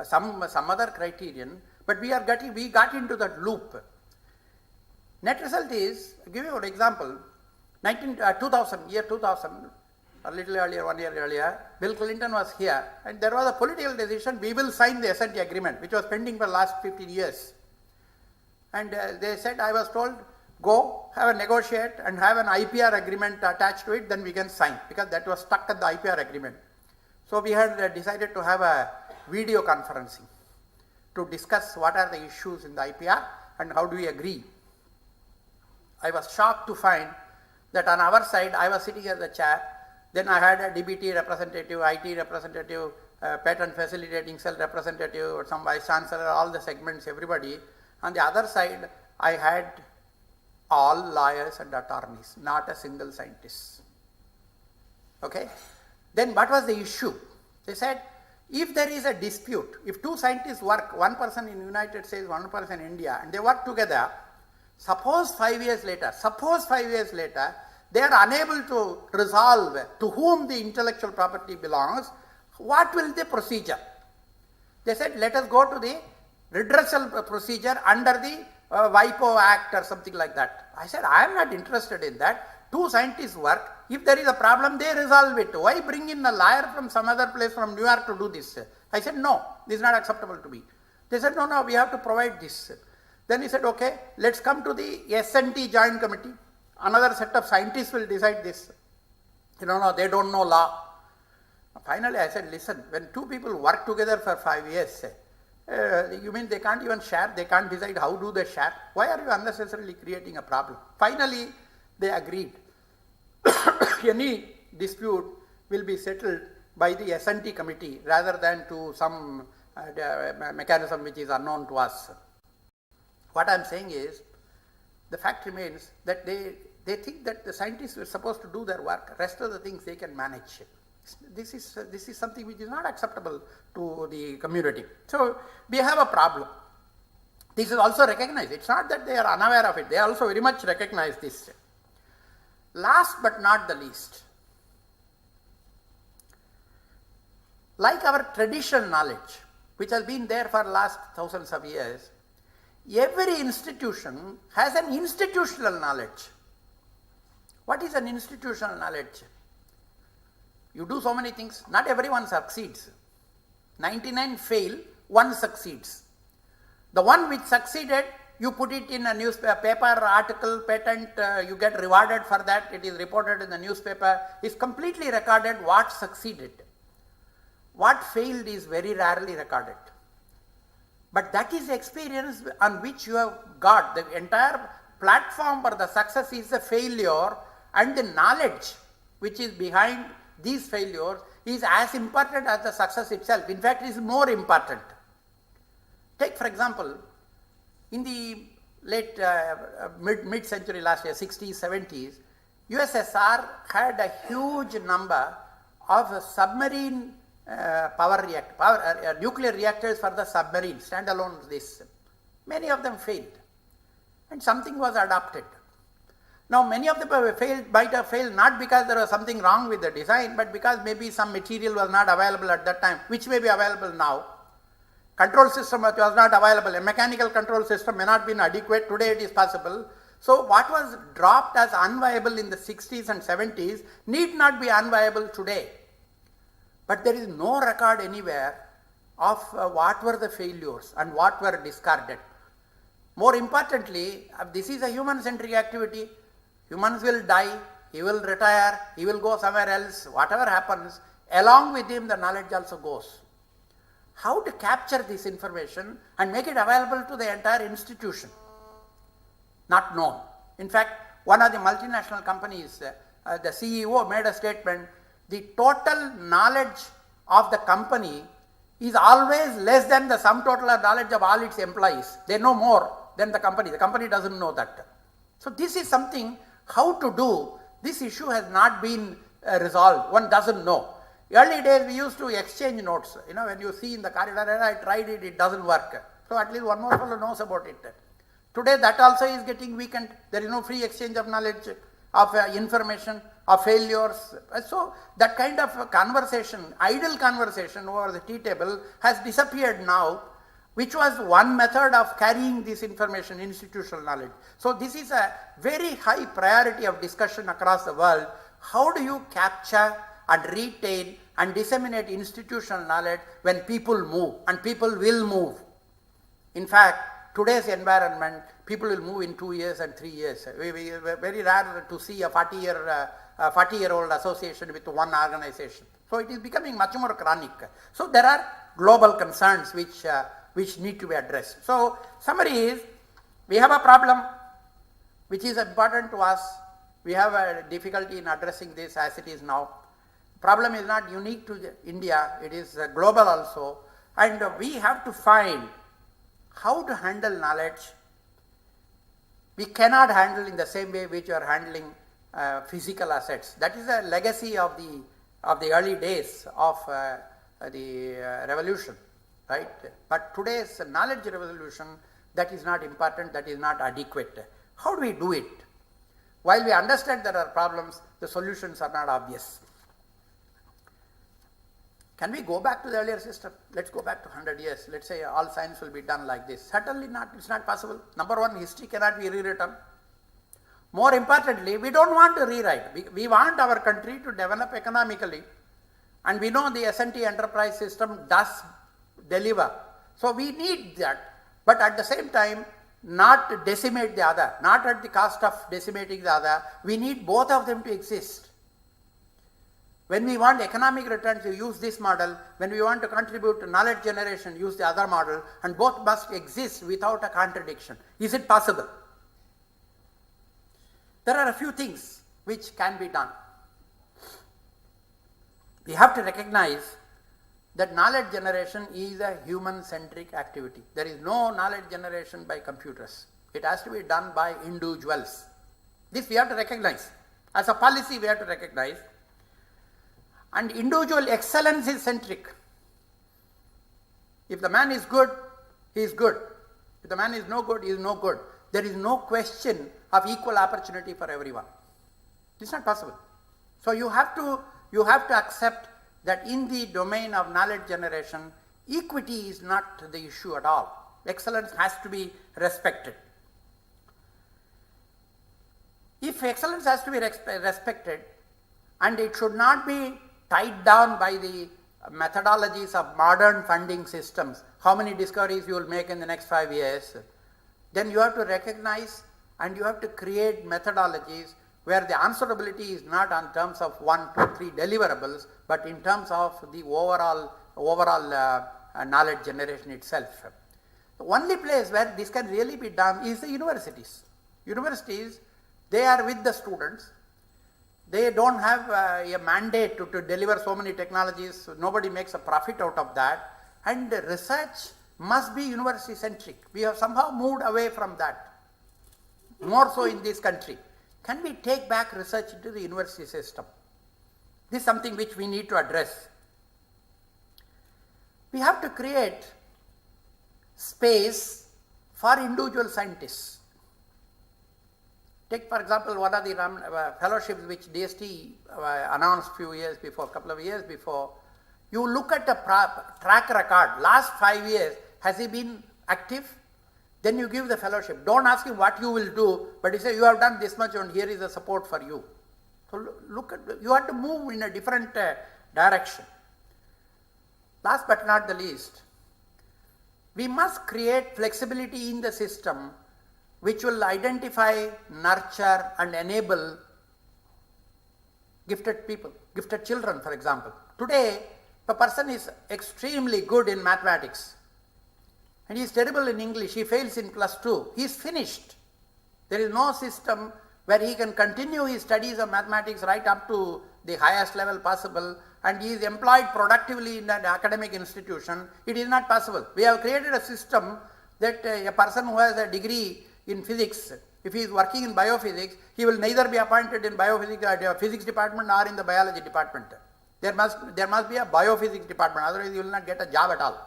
some other criterion, but we got into that loop. Net result is, I'll give you an example, 2000, a little earlier, 1 year earlier, Bill Clinton was here and there was a political decision, we will sign the S&T agreement, which was pending for the last 15 years. And they said, I was told, go, have a negotiate and have an IPR agreement attached to it, then we can sign, because that was stuck at the IPR agreement. So we had decided to have a video conferencing to discuss what are the issues in the IPR and how do we agree. I was shocked to find that on our side, I was sitting as the chair, then I had a DBT representative, IT representative, patent facilitating cell representative or some vice chancellor, all the segments, everybody. On the other side, I had all lawyers and attorneys, not a single scientist. Okay? Then what was the issue? They said, if there is a dispute, if two scientists work, one person in United States, one person in India, and they work together, suppose 5 years later, they are unable to resolve to whom the intellectual property belongs, what will the procedure? They said, let us go to the redressal procedure under the WIPO Act or something like that. I said, I am not interested in that. Two scientists work. If there is a problem, they resolve it. Why bring in a lawyer from some other place from New York to do this? I said, no, this is not acceptable to me. They said, no, we have to provide this. Then he said, okay, let's come to the S&T Joint Committee. Another set of scientists will decide this. They don't know law. Finally, I said, listen, when two people work together for 5 years, you mean they can't even share? They can't decide how do they share? Why are you unnecessarily creating a problem? Finally, they agreed. Any dispute will be settled by the S&T committee rather than to some mechanism which is unknown to us. What I am saying is, the fact remains that they think that the scientists were supposed to do their work, rest of the things they can manage. This is something which is not acceptable to the community. So we have a problem. This is also recognized. It's not that they are unaware of it. They also very much recognize this. Last but not the least, like our traditional knowledge, which has been there for last thousands of years, every institution has an institutional knowledge. What is an institutional knowledge? You do so many things, not everyone succeeds. 99 fail, one succeeds. The one which succeeded, you put it in a newspaper, article, patent, you get rewarded for that, it is reported in the newspaper, is completely recorded what succeeded. What failed is very rarely recorded. But that is the experience on which you have got. The entire platform for the success is the failure, and the knowledge which is behind these failures is as important as the success itself. In fact, it is more important. Take for example, in the late mid-century last year, 60s, 70s, USSR had a huge number of submarine nuclear reactors for the submarine, standalone this. Many of them failed, and something was adopted. Now many of them might have failed not because there was something wrong with the design, but because maybe some material was not available at that time, which may be available now. Control system was not available. A mechanical control system may not be adequate. Today it is possible. So what was dropped as unviable in the 60s and 70s need not be unviable today. But there is no record anywhere of what were the failures and what were discarded. More importantly, this is a human-centric activity. Humans will die, he will retire, he will go somewhere else, whatever happens, along with him the knowledge also goes. How to capture this information and make it available to the entire institution? Not known. In fact, one of the multinational companies, the CEO made a statement, the total knowledge of the company is always less than the sum total of knowledge of all its employees. They know more than the company. The company doesn't know that. So this is something, how to do, this issue has not been resolved. One doesn't know. Early days we used to exchange notes. When you see in the corridor, I tried it, it doesn't work. So at least one more fellow knows about it. Today that also is getting weakened. There is no free exchange of knowledge, of information, of failures. So that kind of conversation, idle conversation over the tea table has disappeared now, which was one method of carrying this information, institutional knowledge. So this is a very high priority of discussion across the world. How do you capture and retain and disseminate institutional knowledge when people move, and people will move? In fact, today's environment, people will move in 2 years and 3 years. Very rare to see a 40-year-old association with one organization. So it is becoming much more chronic. So there are global concerns which need to be addressed. So summary is, we have a problem which is important to us. We have a difficulty in addressing this as it is now. Problem is not unique to India, it is global also, and we have to find how to handle knowledge. We cannot handle in the same way which you are handling physical assets. That is a legacy of the early days of the revolution, right? But today's knowledge revolution, that is not important, that is not adequate. How do we do it? While we understand there are problems, the solutions are not obvious. Can we go back to the earlier system? Let's go back to 100 years. Let's say all science will be done like this. Certainly not, it's not possible. Number one, history cannot be rewritten. More importantly, we don't want to rewrite. We want our country to develop economically. And we know the S&T enterprise system does deliver. So we need that. But at the same time, not decimate the other, not at the cost of decimating the other. We need both of them to exist. When we want economic returns, you use this model. When we want to contribute to knowledge generation, use the other model. And both must exist without a contradiction. Is it possible? There are a few things which can be done. We have to recognize that knowledge generation is a human-centric activity. There is no knowledge generation by computers. It has to be done by individuals. This we have to recognize. As a policy, we have to recognize. And individual excellence is centric. If the man is good, he is good. If the man is no good, he is no good. There is no question of equal opportunity for everyone. It's not possible. So you have to accept that in the domain of knowledge generation, equity is not the issue at all. Excellence has to be respected. If excellence has to be respected, and it should not be tied down by the methodologies of modern funding systems, how many discoveries you will make in the next 5 years, then you have to recognize and you have to create methodologies where the answerability is not on terms of 1, 2, 3 deliverables, but in terms of the overall knowledge generation itself. The only place where this can really be done is the universities. Universities, they are with the students. They don't have a mandate to deliver so many technologies. Nobody makes a profit out of that. And research must be university centric. We have somehow moved away from that. More so in this country. Can we take back research into the university system? This is something which we need to address. We have to create space for individual scientists. Take, for example, one of the fellowships which DST announced couple of years before. You look at the track record, last 5 years, has he been active? Then you give the fellowship. Don't ask him what you will do, but he says, you have done this much and here is the support for you. So look at, you have to move in a different direction. Last but not the least, we must create flexibility in the system which will identify, nurture and enable gifted people, gifted children, for example. Today, if a person is extremely good in mathematics and he is terrible in English, he fails in +2, he is finished. There is no system where he can continue his studies of mathematics right up to the highest level possible and he is employed productively in an academic institution. It is not possible. We have created a system that a person who has a degree in physics, if he is working in biophysics, he will neither be appointed in physics department or in the biology department. There must be a biophysics department, otherwise you will not get a job at all.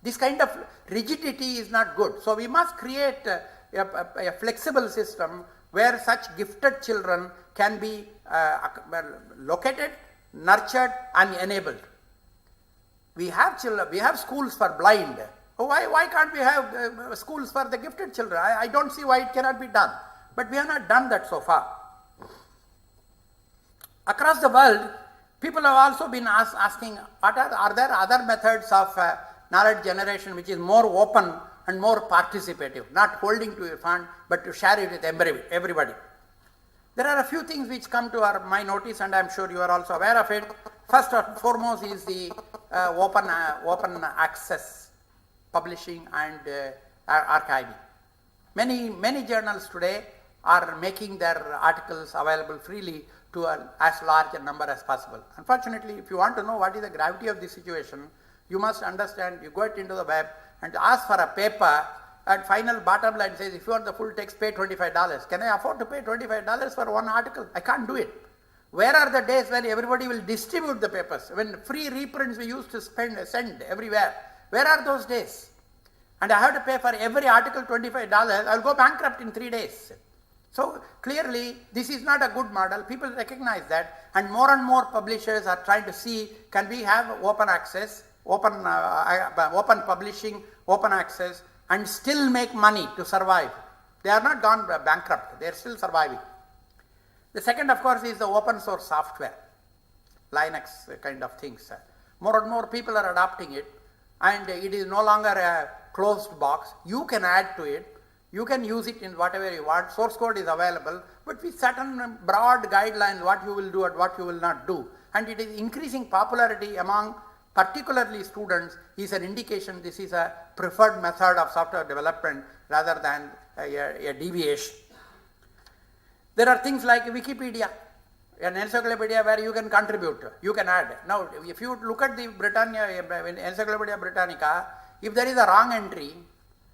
This kind of rigidity is not good. So we must create a flexible system where such gifted children can be located, nurtured and enabled. We have schools for blind. Why can't we have schools for the gifted children? I don't see why it cannot be done. But we have not done that so far. Across the world, people have also been asking, are there other methods of knowledge generation which is more open and more participative, not holding to a fund, but to share it with everybody. There are a few things which come to my notice, and I am sure you are also aware of it. First and foremost is the open access publishing and archiving. Many journals today are making their articles available freely to as large a number as possible. Unfortunately, if you want to know what is the gravity of this situation, you must understand, you go into the web and ask for a paper, and final bottom line says, if you want the full text, pay $25. Can I afford to pay $25 for one article? I can't do it. Where are the days when everybody will distribute the papers? When free reprints we used to send everywhere. Where are those days? And I have to pay for every article $25. I will go bankrupt in 3 days. So clearly, this is not a good model. People recognize that, and more publishers are trying to see, can we have open access, open publishing, open access, and still make money to survive. They are not gone bankrupt. They are still surviving. The second, of course, is the open source software, Linux kind of things. More and more people are adopting it, and it is no longer a closed box. You can add to it. You can use it in whatever you want. Source code is available, but with certain broad guidelines what you will do and what you will not do. And it is increasing popularity among particularly students is an indication this is a preferred method of software development rather than a deviation. There are things like Wikipedia, an encyclopedia where you can contribute, you can add. Now, if you look at the Encyclopedia Britannica, if there is a wrong entry,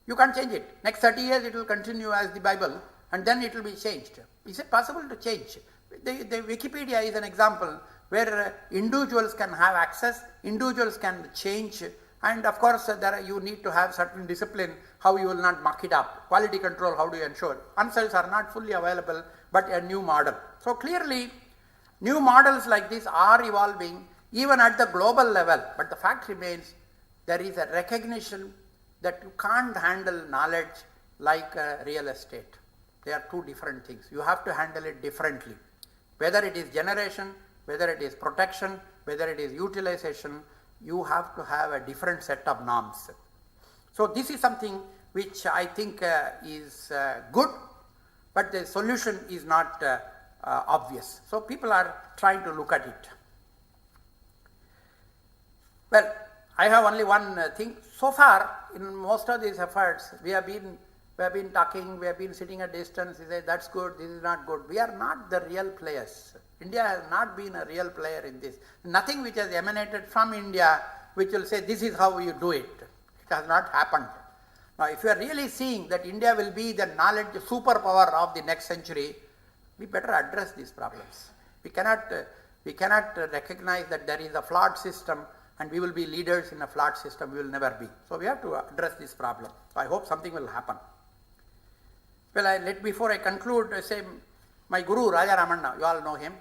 you can't change it. Next 30 years it will continue as the Bible, and then it will be changed. Is it possible to change? The Wikipedia is an example where individuals can have access, individuals can change, and of course you need to have certain discipline how you will not muck it up. Quality control, how do you ensure? Answers are not fully available, but a new model. So clearly, new models like this are evolving even at the global level, but the fact remains there is a recognition that you can't handle knowledge like real estate. They are two different things. You have to handle it differently. Whether it is generation, whether it is protection, whether it is utilization, you have to have a different set of norms. So this is something which I think is good, but the solution is not obvious. So people are trying to look at it. Well, I have only one thing. So far, in most of these efforts, we have been talking, we have been sitting at distance, we say that's good, this is not good. We are not the real players. India has not been a real player in this. Nothing which has emanated from India which will say this is how you do it. It has not happened. Now, if you are really seeing that India will be the knowledge superpower of the next century, we better address these problems. We cannot recognize that there is a flawed system and we will be leaders in a flawed system. We will never be. So we have to address this problem. So I hope something will happen. Well, before I conclude, say my guru Raja Ramanna, you all know him.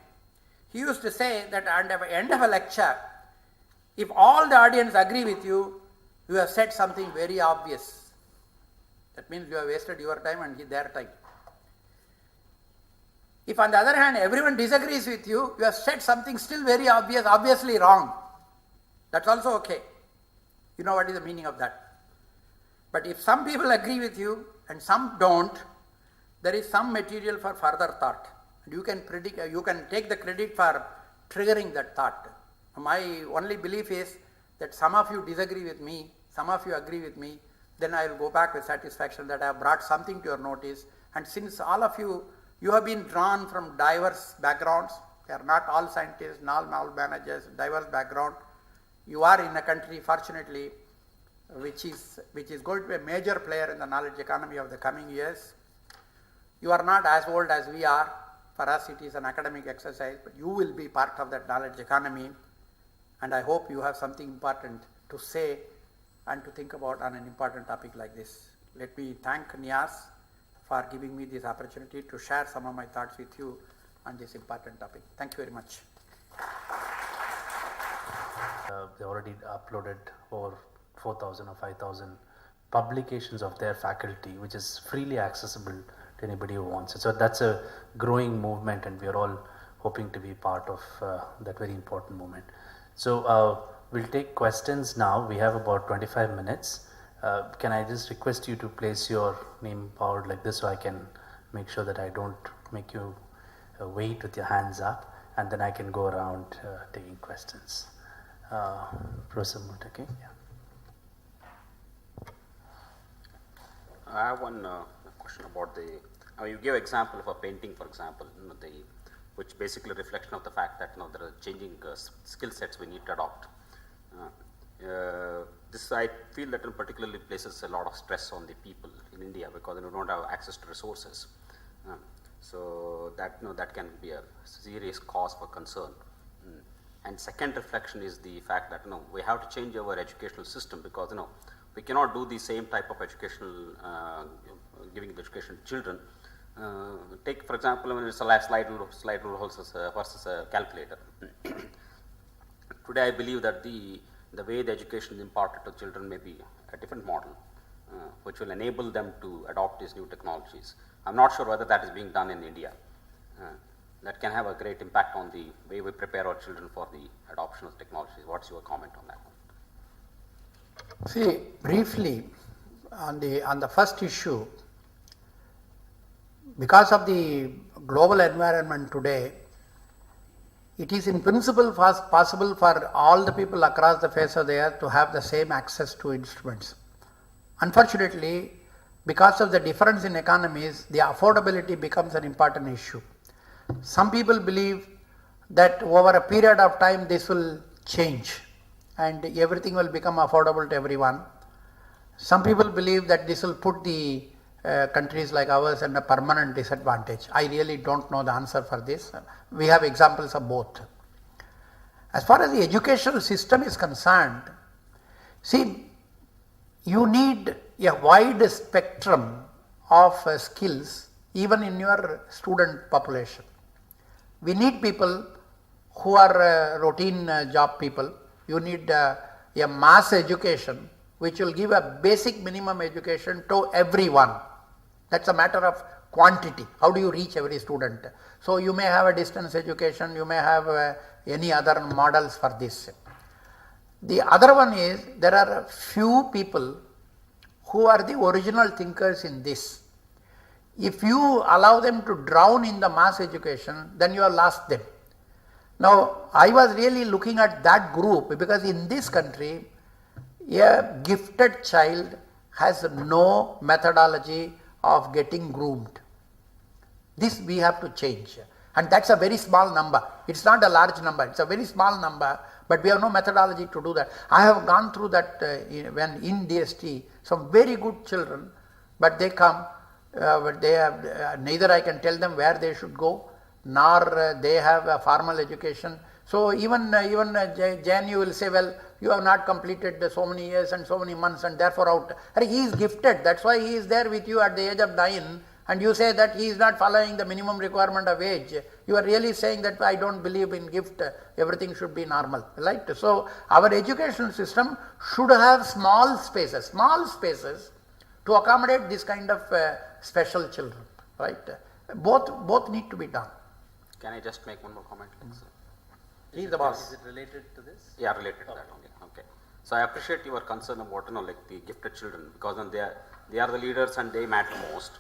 He used to say that at the end of a lecture, if all the audience agree with you, you have said something very obvious. That means you have wasted your time and their time. If on the other hand everyone disagrees with you, you have said something still very obvious, obviously wrong. That's also okay. You know what is the meaning of that. But if some people agree with you and some don't, there is some material for further thought. And you can take the credit for triggering that thought. My only belief is that some of you disagree with me, some of you agree with me, then I will go back with satisfaction that I have brought something to your notice. And since all of you have been drawn from diverse backgrounds, they are not all scientists, not all managers, diverse background. You are in a country, fortunately, which is going to be a major player in the knowledge economy of the coming years. You are not as old as we are. For us, it is an academic exercise, but you will be part of that knowledge economy. And I hope you have something important to say and to think about on an important topic like this. Let me thank Niaz for giving me this opportunity to share some of my thoughts with you on this important topic. Thank you very much. They already uploaded over 4,000 or 5,000 publications of their faculty, which is freely accessible to anybody who wants it. So that's a growing movement, and we are all hoping to be part of that very important movement. So we'll take questions now. We have about 25 minutes. Can I just request you to place your name forward like this so I can make sure that I don't make you wait with your hands up, and then I can go around taking questions. Professor Mutake, yeah. I have one question about you gave example of a painting, for example, which basically reflection of the fact that there are changing skill sets we need to adopt. This I feel that particularly places a lot of stress on the people in India because they don't have access to resources. So that that can be a serious cause for concern. And second reflection is the fact that we have to change our educational system because we cannot do the same type of educational giving the education to children. Take for example, when it's a slide rule versus a calculator. Today I believe that the way the education is imparted to children may be a different model, which will enable them to adopt these new technologies. I'm not sure whether that is being done in India. That can have a great impact on the way we prepare our children for the adoption of technologies. What's your comment on that one? See, briefly, on the first issue, because of the global environment today, it is in principle possible for all the people across the face of the earth to have the same access to instruments. Unfortunately, because of the difference in economies, the affordability becomes an important issue. Some people believe that over a period of time this will change and everything will become affordable to everyone. Some people believe that this will put the countries like ours at a permanent disadvantage. I really don't know the answer for this. We have examples of both. As far as the educational system is concerned, see, you need a wide spectrum of skills even in your student population. We need people who are routine job people. You need a mass education which will give a basic minimum education to everyone. That's a matter of quantity. How do you reach every student? So you may have a distance education, you may have any other models for this. The other one is there are few people who are the original thinkers in this. If you allow them to drown in the mass education, then you have lost them. Now, I was really looking at that group because in this country, a gifted child has no methodology of getting groomed. This we have to change, and that's a very small number. It's not a large number, it's a very small number, but we have no methodology to do that. I have gone through that when in DST, some very good children, but they come, but they have neither I can tell them where they should go, nor they have a formal education. So even Jan, you will say, well, you have not completed so many years and so many months and therefore out. He is gifted, that's why he is there with you at the age of 9, and you say that he is not following the minimum requirement of age. You are really saying that I don't believe in gift, everything should be normal, right? So our educational system should have small spaces to accommodate this kind of special children, right? Both need to be done. Can I just make one more comment? He is the boss. Is it related to this? Yeah, related to that only. Okay. So I appreciate your concern about like the gifted children because then they are the leaders and they matter most,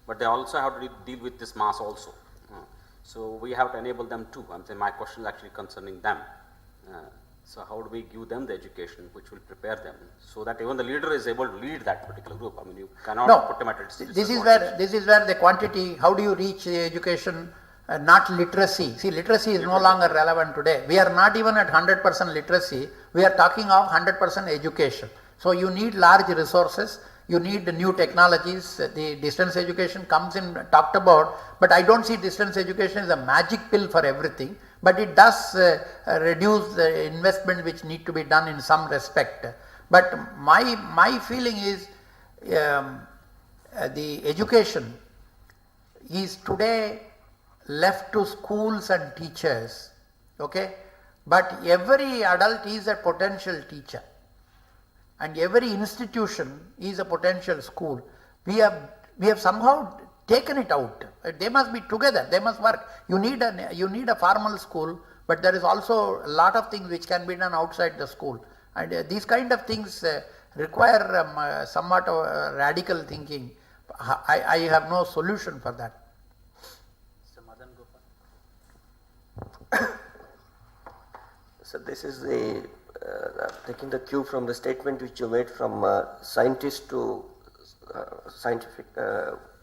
but they also have to deal with this mass also. So we have to enable them too. I'm saying my question is actually concerning them. So how do we give them the education which will prepare them so that even the leader is able to lead that particular group? I mean, you cannot put them at a This is where the quantity. How do you reach the education? Not literacy. See, literacy is no longer relevant today. We are not even at 100% literacy. We are talking of 100% education. So you need large resources. You need new technologies. The distance education comes in talked about, but I don't see distance education as a magic pill for everything. But it does reduce the investment which need to be done in some respect. But my feeling is the education is today left to schools and teachers, okay? But every adult is a potential teacher and every institution is a potential school. We have somehow taken it out. They must be together, they must work. You need a formal school, but there is also a lot of things which can be done outside the school. And these kind of things require somewhat of radical thinking. I have no solution for that. So this is taking the cue from the statement which you made from scientists to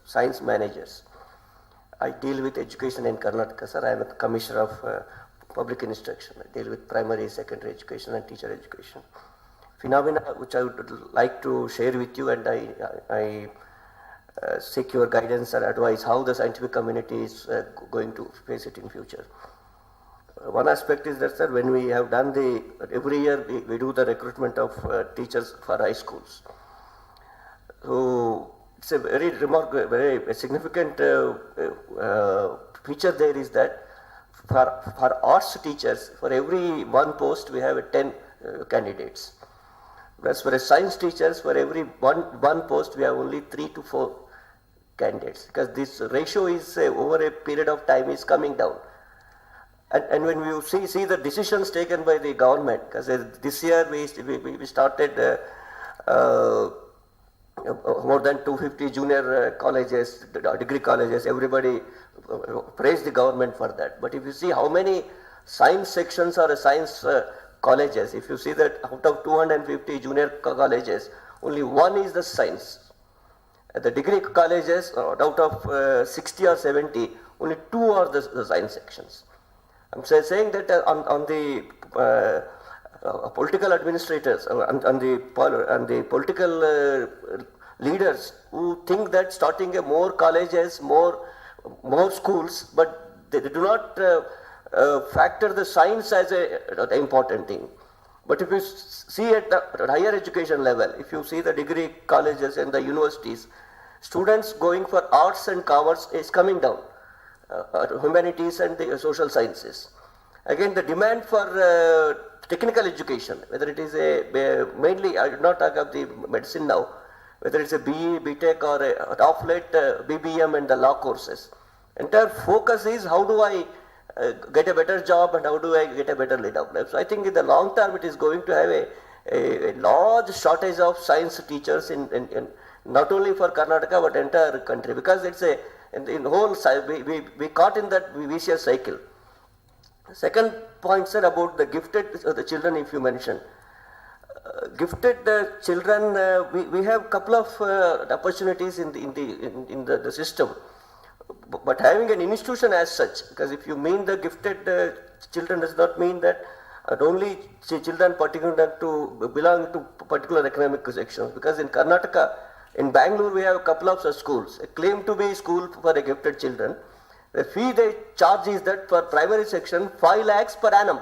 science managers. I deal with education in Karnataka, sir. I am a commissioner of public instruction. I deal with primary, secondary education and teacher education. Phenomena which I would like to share with you, and I seek your guidance and advice how the scientific community is going to face it in future. One aspect is that, sir, when we have done every year we do the recruitment of teachers for high schools. So it's a very remarkable, very significant feature there is that for arts teachers, for every one post we have 10 candidates. Whereas for science teachers, for every one post we have only 3 to 4 candidates, because this ratio is over a period of time is coming down. And when you see the decisions taken by the government, because this year we started more than 250 junior colleges, degree colleges, everybody praised the government for that. But if you see how many science sections or science colleges, if you see that out of 250 junior colleges, only one is the science. At the degree colleges, out of 60 or 70, only 2 are the science sections. I'm saying that on the political administrators and the political leaders who think that starting more colleges, more schools, but they do not factor the science as an important thing. But if you see at the higher education level, if you see the degree colleges and the universities, students going for arts and commerce is coming down. Humanities and the social sciences. Again, the demand for technical education, whether it is mainly, I do not talk of the medicine now, whether it's a BE, BTech or of late BBM and the law courses. Entire focus is how do I get a better job and how do I get a better lead of life. So I think in the long term it is going to have a large shortage of science teachers in not only for Karnataka but entire country, because it's in whole we caught in that vicious cycle. Second point, sir, about the gifted the children, if you mention. Gifted children, we have couple of opportunities in the system, but having an institution as such, because if you mean the gifted children does not mean that only children particular to belong to particular economic sections, because in Karnataka, in Bangalore we have a couple of such schools, claim to be school for the gifted children. The fee they charge is that for primary section 5 lakhs per annum.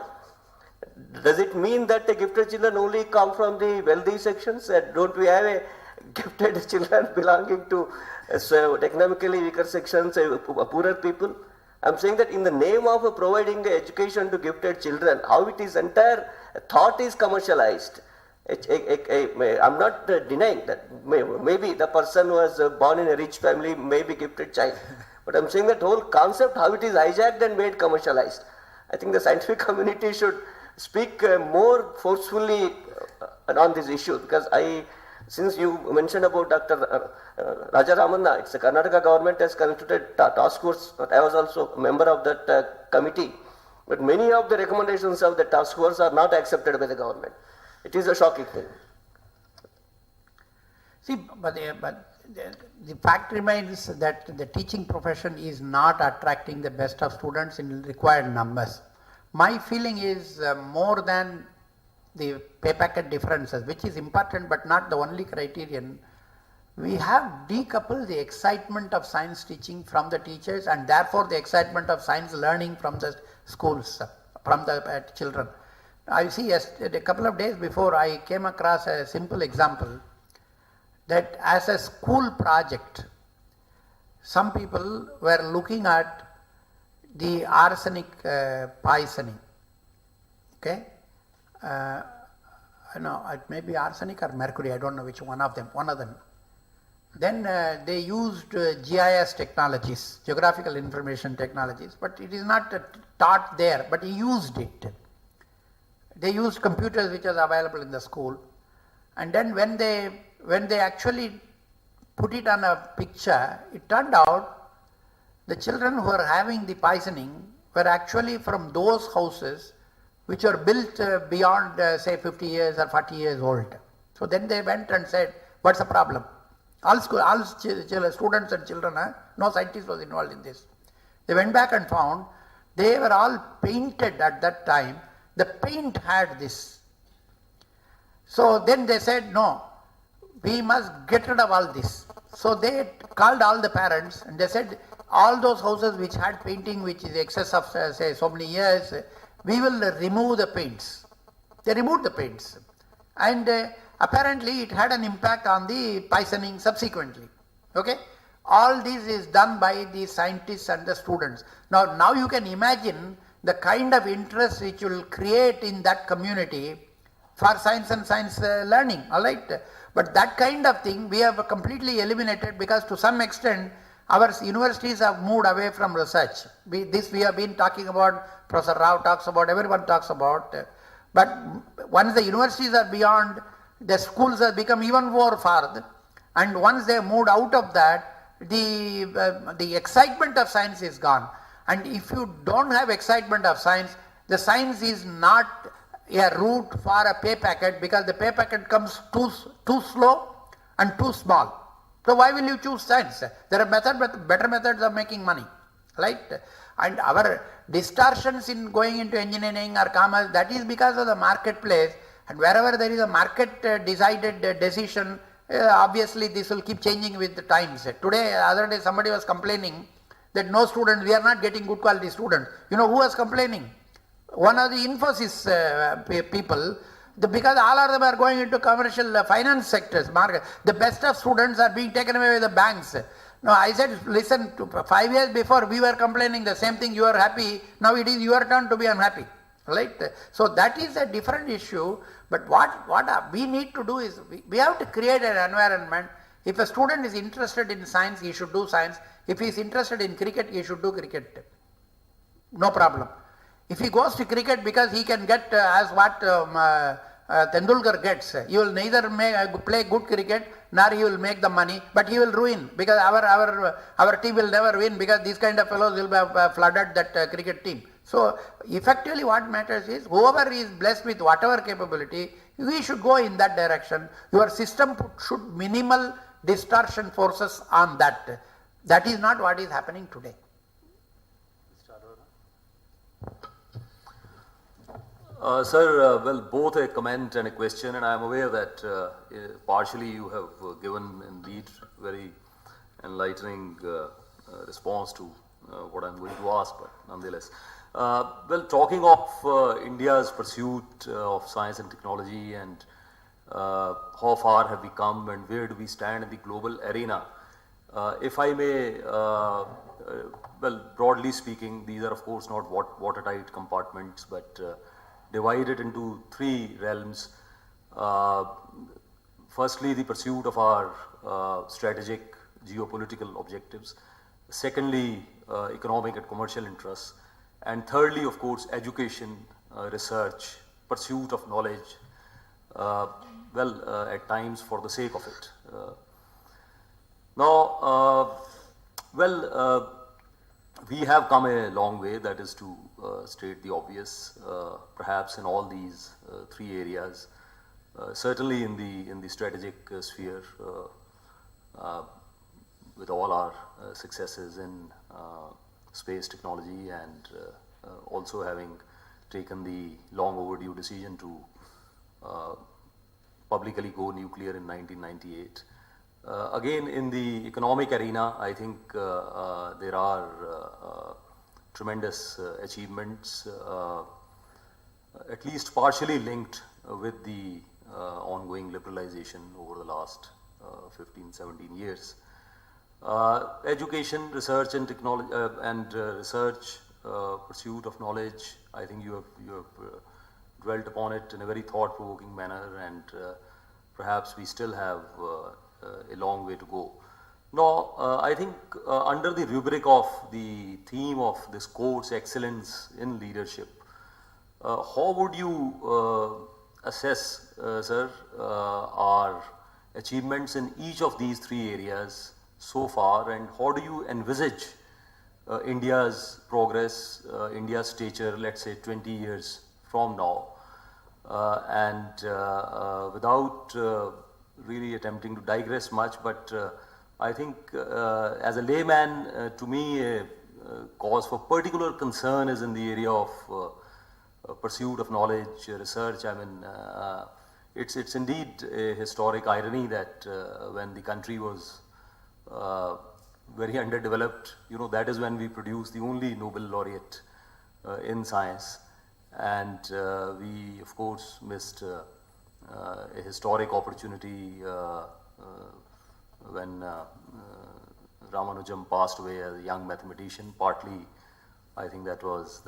Does it mean that the gifted children only come from the wealthy sections? Don't we have a gifted children belonging to economically weaker sections, poorer people? I'm saying that in the name of providing education to gifted children, how it is entire thought is commercialized. I'm not denying that maybe the person who was born in a rich family may be gifted child. But I'm saying that whole concept, how it is hijacked and made commercialized. I think the scientific community should speak more forcefully on this issue, because since you mentioned about Dr. Raja Ramanna, it's the Karnataka government has constituted task force. I was also a member of that committee. But many of the recommendations of the task force are not accepted by the government. It is a shocking thing. See, but the fact remains that the teaching profession is not attracting the best of students in required numbers. My feeling is more than the pay packet differences, which is important but not the only criterion. We have decoupled the excitement of science teaching from the teachers, and therefore the excitement of science learning from the schools, from the children. I see a couple of days before I came across a simple example that as a school project, some people were looking at the arsenic poisoning. Okay? It may be arsenic or mercury, I don't know which one of them. Then they used GIS technologies, geographical information technologies, but it is not taught there, but he used it. They used computers which was available in the school, and then when they actually put it on a picture, it turned out the children who were having the poisoning were actually from those houses which were built beyond say 50 years or 40 years old. So then they went and said, what's the problem? All students and children, no scientist was involved in this. They went back and found they were all painted at that time. The paint had this. So then they said, no, we must get rid of all this. So they called all the parents and they said, all those houses which had painting which is excess of say so many years, we will remove the paints. They removed the paints. And apparently it had an impact on the poisoning subsequently. Okay? All this is done by the scientists and the students. Now you can imagine the kind of interest which will create in that community for science and science learning, all right? But that kind of thing we have completely eliminated because to some extent our universities have moved away from research. This we have been talking about, Professor Rao talks about, everyone talks about. But once the universities are beyond, the schools have become even more far. And once they moved out of that, the excitement of science is gone. And if you don't have excitement of science, the science is not a route for a pay packet because the pay packet comes too slow and too small. So why will you choose science? There are better methods of making money, right? And our distortions in going into engineering or commerce, that is because of the marketplace. And wherever there is a market decided decision, obviously this will keep changing with the times. Today, other day somebody was complaining that no students, we are not getting good quality students. You know who was complaining? One of the Infosys people, because all of them are going into commercial finance sectors, market. The best of students are being taken away by the banks. No, I said, listen, 5 years before we were complaining the same thing, you are happy, now it is your turn to be unhappy. Right? So that is a different issue, but what we need to do is, we have to create an environment. If a student is interested in science, he should do science. If he is interested in cricket, he should do cricket. No problem. If he goes to cricket because he can get as what Tendulkar gets, he will neither play good cricket nor he will make the money, but he will ruin because our team will never win because these kind of fellows will have flooded that cricket team. So effectively what matters is whoever is blessed with whatever capability, we should go in that direction. Your system should minimal distortion forces on that. That is not what is happening today. Sir, well, both a comment and a question, and I am aware that partially you have given indeed very enlightening response to what I am going to ask, but nonetheless. Well, talking of India's pursuit of science and technology and how far have we come and where do we stand in the global arena, if I may, well, broadly speaking, these are of course not watertight compartments, but divided into three realms. Firstly, the pursuit of our strategic geopolitical objectives. Secondly, economic and commercial interests. And thirdly, of course, education, research, pursuit of knowledge, well, at times for the sake of it. We have come a long way, that is to state the obvious, perhaps in all these three areas, certainly in the strategic sphere, with all our successes in space technology and also having taken the long overdue decision to publicly go nuclear in 1998. Again, in the economic arena, I think there are tremendous achievements, at least partially linked with the ongoing liberalization over the last 15, 17 years. Education, research and technology, research, pursuit of knowledge, I think you have dwelt upon it in a very thought-provoking manner, and perhaps we still have a long way to go. Now, I think under the rubric of the theme of this course, Excellence in Leadership, how would you assess, sir, our achievements in each of these three areas so far, and how do you envisage India's progress, India's stature, let's say 20 years from now? Without really attempting to digress much, but I think as a layman, to me, cause for particular concern is in the area of pursuit of knowledge, research. I mean, it's indeed a historic irony that when the country was very underdeveloped, that is when we produced the only Nobel laureate in science, and we of course missed a historic opportunity when Ramanujam passed away as a young mathematician. Partly, I think that was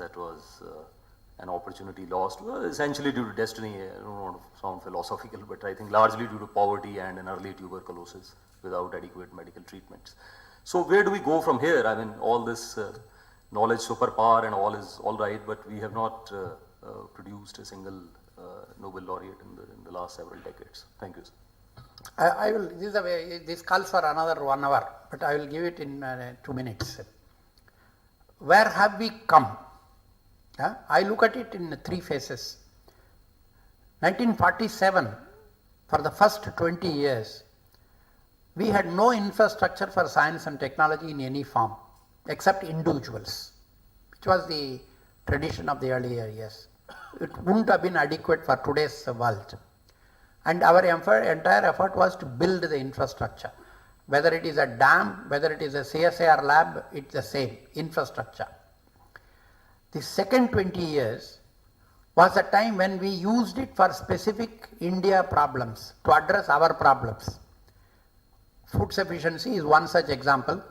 an opportunity lost, essentially due to destiny. I don't want to sound philosophical, but I think largely due to poverty and an early tuberculosis without adequate medical treatments. So where do we go from here? I mean, all this knowledge superpower and all is all right, but we have not produced a single Nobel laureate in the last several decades. Thank you, sir. I will. This calls for another 1 hour, but I will give it in 2 minutes. Where have we come? I look at it in 3 phases. 1947, for the first 20 years, we had no infrastructure for science and technology in any form, except individuals, which was the tradition of the earlier years. It wouldn't have been adequate for today's world. And our entire effort was to build the infrastructure. Whether it is a dam, whether it is a CSIR lab, it's the same infrastructure. The second 20 years was a time when we used it for specific India problems, to address our problems. Food sufficiency is one such example,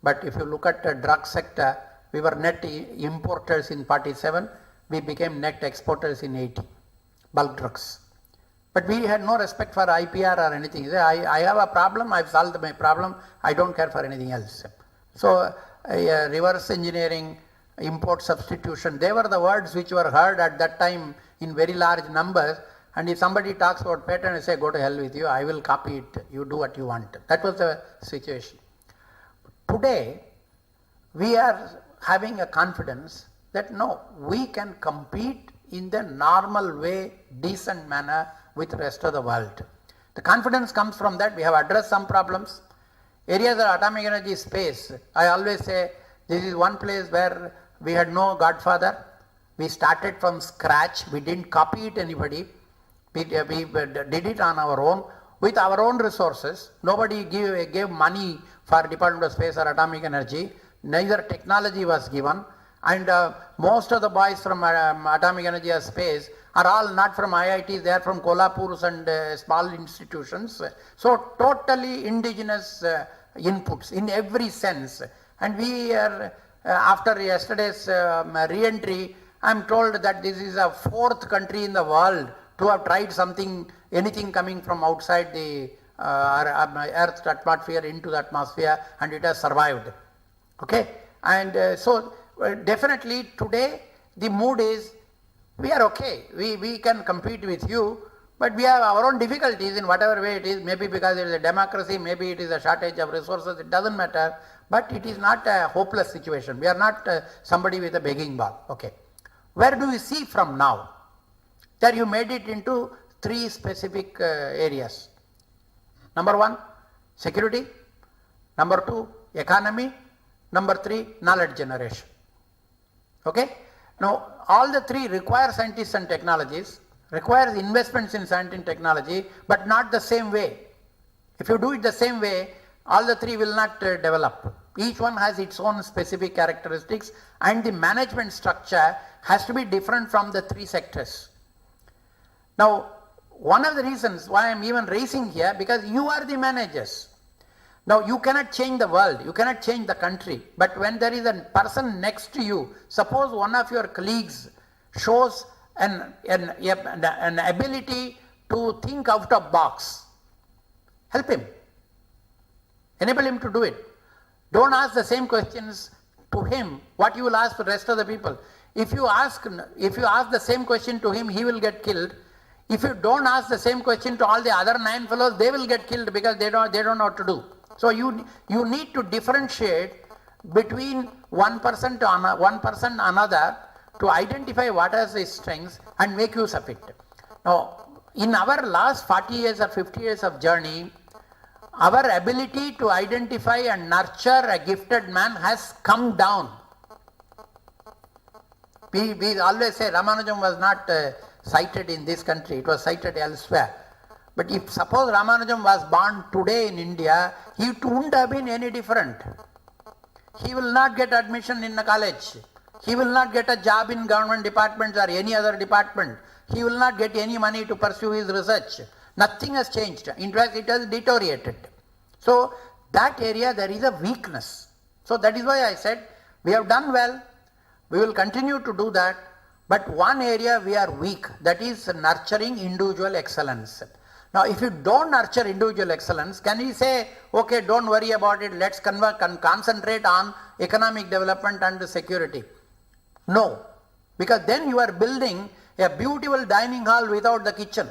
but if you look at the drug sector, we were net importers in 47, we became net exporters in 80, bulk drugs. But we had no respect for IPR or anything. I have a problem, I've solved my problem, I don't care for anything else. So reverse engineering, import substitution, they were the words which were heard at that time in very large numbers, and if somebody talks about patent, I say, go to hell with you, I will copy it, you do what you want. That was the situation. Today, we are having a confidence that no, we can compete in the normal way, decent manner with the rest of the world. The confidence comes from that we have addressed some problems. Areas of atomic energy space, I always say this is one place where we had no godfather. We started from scratch, we didn't copy it anybody. We did it on our own, with our own resources. Nobody gave money for Department of Space or Atomic Energy. Neither technology was given. And most of the boys from Atomic Energy or Space are all not from IITs, they are from Kolhapur and small institutions. So totally indigenous inputs in every sense. And we are, after yesterday's re-entry, I am told that this is a 4th country in the world to have tried anything coming from outside the Earth's atmosphere into the atmosphere, and it has survived. Okay? And so definitely today the mood is, we are okay, we can compete with you, but we have our own difficulties in whatever way it is, maybe because it is a democracy, maybe it is a shortage of resources, it doesn't matter, but it is not a hopeless situation. We are not somebody with a begging ball. Okay. Where do we see from now? There you made it into 3 specific areas. Number 1, security. Number 2, economy. Number 3, knowledge generation. Okay? Now, all the 3 require scientists and technologies, requires investments in science and technology, but not the same way. If you do it the same way, all the 3 will not develop. Each one has its own specific characteristics, and the management structure has to be different from the 3 sectors. Now, one of the reasons why I am even raising here, because you are the managers. Now, you cannot change the world, you cannot change the country, but when there is a person next to you, suppose one of your colleagues shows an ability to think out of box, help him, enable him to do it. Don't ask the same questions to him what you will ask the rest of the people. If you ask the same question to him, he will get killed. If you don't ask the same question to all the other 9 fellows, they will get killed because they don't know what to do. So you need to differentiate between one person another to identify what are his strengths and make use of it. Now, in our last 40 years or 50 years of journey, our ability to identify and nurture a gifted man has come down We always say Ramanujam was not cited in this country, it was cited elsewhere. But if suppose Ramanujam was born today in India, he wouldn't have been any different. He will not get admission in a college. He will not get a job in government departments or any other department. He will not get any money to pursue his research. Nothing has changed. In fact, it has deteriorated. So, that area there is a weakness. So, that is why I said, we have done well, we will continue to do that, but one area we are weak, that is nurturing individual excellence. Now, if you don't nurture individual excellence, can we say, okay, don't worry about it, let's concentrate on economic development and security? No, because then you are building a beautiful dining hall without the kitchen.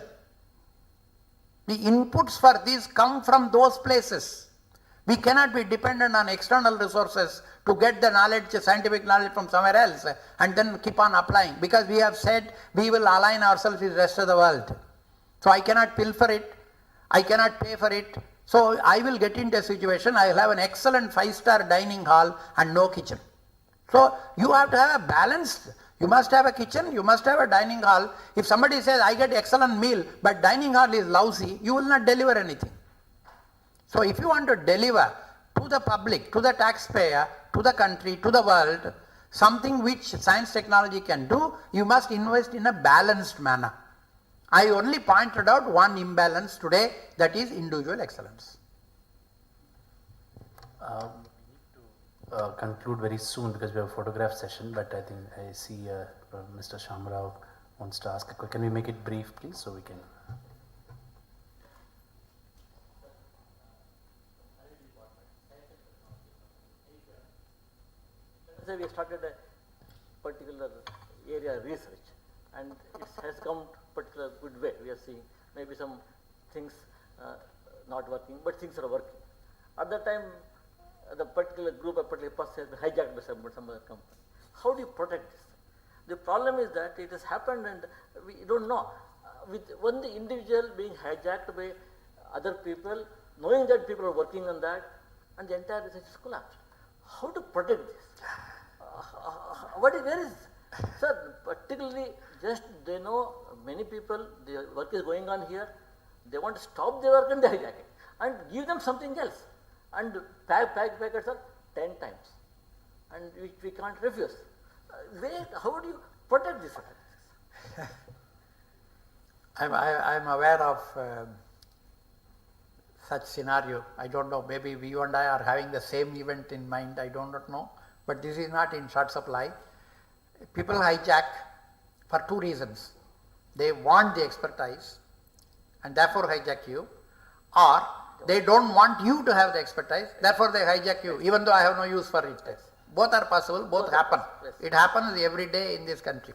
The inputs for this come from those places. We cannot be dependent on external resources to get the knowledge, scientific knowledge from somewhere else and then keep on applying, because we have said we will align ourselves with the rest of the world. So I cannot pilfer it, I cannot pay for it. So I will get into a situation, I will have an excellent 5-star dining hall and no kitchen. So you have to have a balance. You must have a kitchen, you must have a dining hall. If somebody says, I get excellent meal, but dining hall is lousy, you will not deliver anything. So if you want to deliver to the public, to the taxpayer, to the country, to the world, something which science technology can do, you must invest in a balanced manner. I only pointed out one imbalance today, that is individual excellence. Conclude very soon because we have a photograph session, but I think I see Mr. Shamrao wants to ask a question. Can we make it brief, please, so we can... So we started a particular area research, and it has come particular good way. We are seeing maybe some things not working, but things are working. At that time, the particular group, a particular person has been hijacked by some other company. How do you protect this? The problem is that it has happened and we don't know. With one the individual being hijacked by other people, knowing that people are working on that, and the entire research is collapsed. How to protect this? Where is, sir, particularly just they know many people, the work is going on here, they want to stop their work and they hijack it and give them something else and packets are 10 times and which we can't refuse. How do you protect this? I'm aware of such scenario. I don't know, maybe you and I are having the same event in mind, I do not know, but this is not in short supply. People hijack for two reasons. They want the expertise and therefore hijack you, or they don't want you to have the expertise, therefore they hijack you, even though I have no use for it. Both are possible, both happen. It happens every day in this country.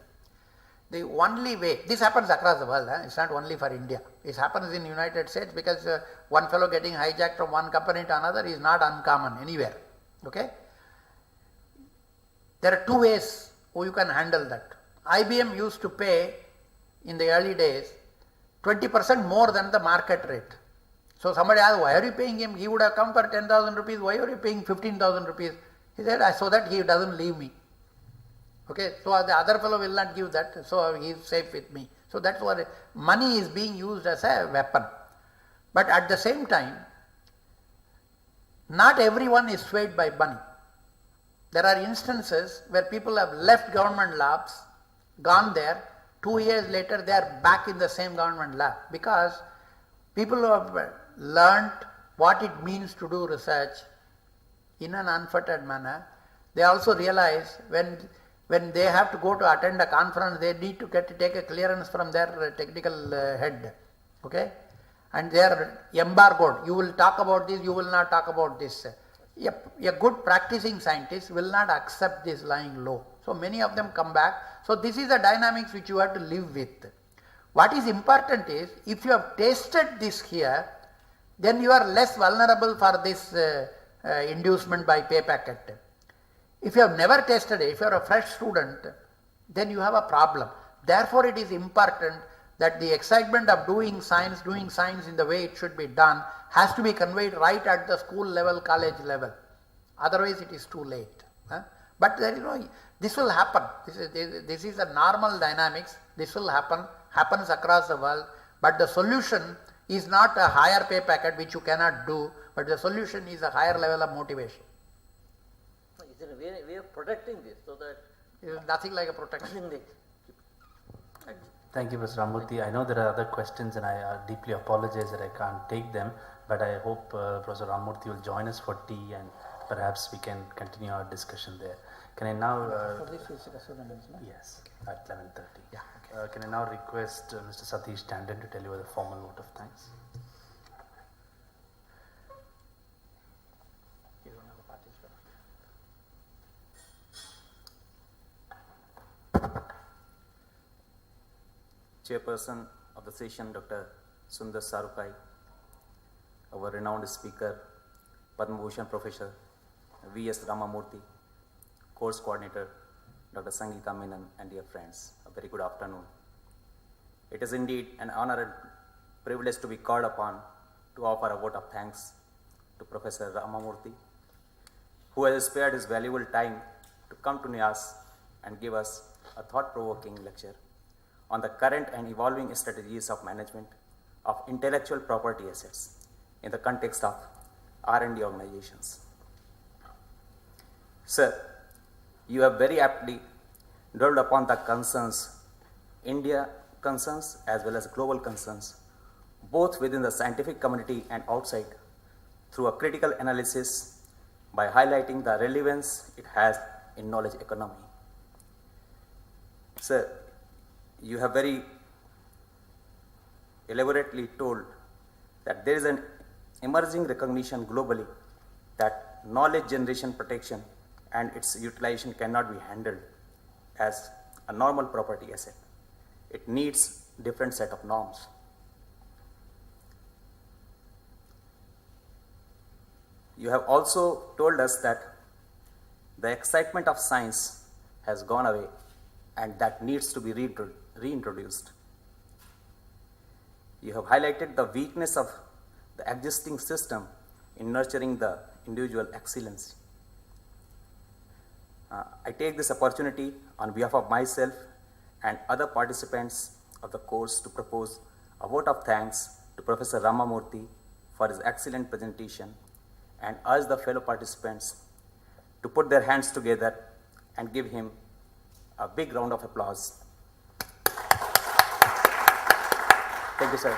The only way, this happens across the world, it's not only for India. It happens in the United States because one fellow getting hijacked from one company to another is not uncommon anywhere. Okay? There are two ways you can handle that. IBM used to pay in the early days 20% more than the market rate. So somebody asked, why are you paying him? He would have come for 10,000 rupees, why are you paying 15,000 rupees? He said, so that he doesn't leave me. Okay, so the other fellow will not give that, so he is safe with me. So that's what money is being used as a weapon. But at the same time, not everyone is swayed by money. There are instances where people have left government labs, gone there, 2 years later they are back in the same government lab because people who have learnt what it means to do research in an unfettered manner, they also realize when they have to go to attend a conference, they need to take a clearance from their technical head, okay? And they are embargoed. You will talk about this, you will not talk about this. A good practicing scientist will not accept this lying low. So many of them come back. So this is the dynamics which you have to live with. What is important is, if you have tasted this here, then you are less vulnerable for this inducement by pay packet. If you have never tasted it, if you are a fresh student, then you have a problem. Therefore it is important that the excitement of doing science in the way it should be done has to be conveyed right at the school level, college level. Otherwise it is too late. But there is no, this will happen. This is the normal dynamics. This will happens across the world. But the solution is not a higher pay packet which you cannot do, but the solution is a higher level of motivation. Is there a way of protecting this so that It is nothing like a protection. nothing like Thank you, Mr. Ramurthy. I know there are other questions and I deeply apologize that I can't take them, but I hope Professor Ramurthy will join us for tea and perhaps we can continue our discussion there. Can I now... Yes, at 11:30. Yeah, Can I now request Mr. Satish Tandon to deliver the formal vote of thanks? Chairperson of the session, Dr. Sundar Sarukai, our renowned speaker, Padma Bhushan Professor V.S. Ramamurthy, course coordinator, Dr. Sangeeta Menon, and dear friends, a very good afternoon. It is indeed an honor and privilege to be called upon to offer a vote of thanks to Professor Ramamurthy, who has spared his valuable time to come to NIAS and give us a thought-provoking lecture on the current and evolving strategies of management of intellectual property assets in the context of R&D organizations. Sir, you have very aptly dwelled upon the concerns, India concerns as well as global concerns, both within the scientific community and outside, through a critical analysis by highlighting the relevance it has in knowledge economy. Sir, you have very elaborately told that there is an emerging recognition globally that knowledge generation protection and its utilization cannot be handled as a normal property asset. It needs different set of norms. You have also told us that the excitement of science has gone away and that needs to be reintroduced. You have highlighted the weakness of the existing system in nurturing the individual excellence. I take this opportunity on behalf of myself and other participants of the course to propose a vote of thanks to Professor Ramamurthy for his excellent presentation and urge the fellow participants to put their hands together and give him a big round of applause. Thank you, sir.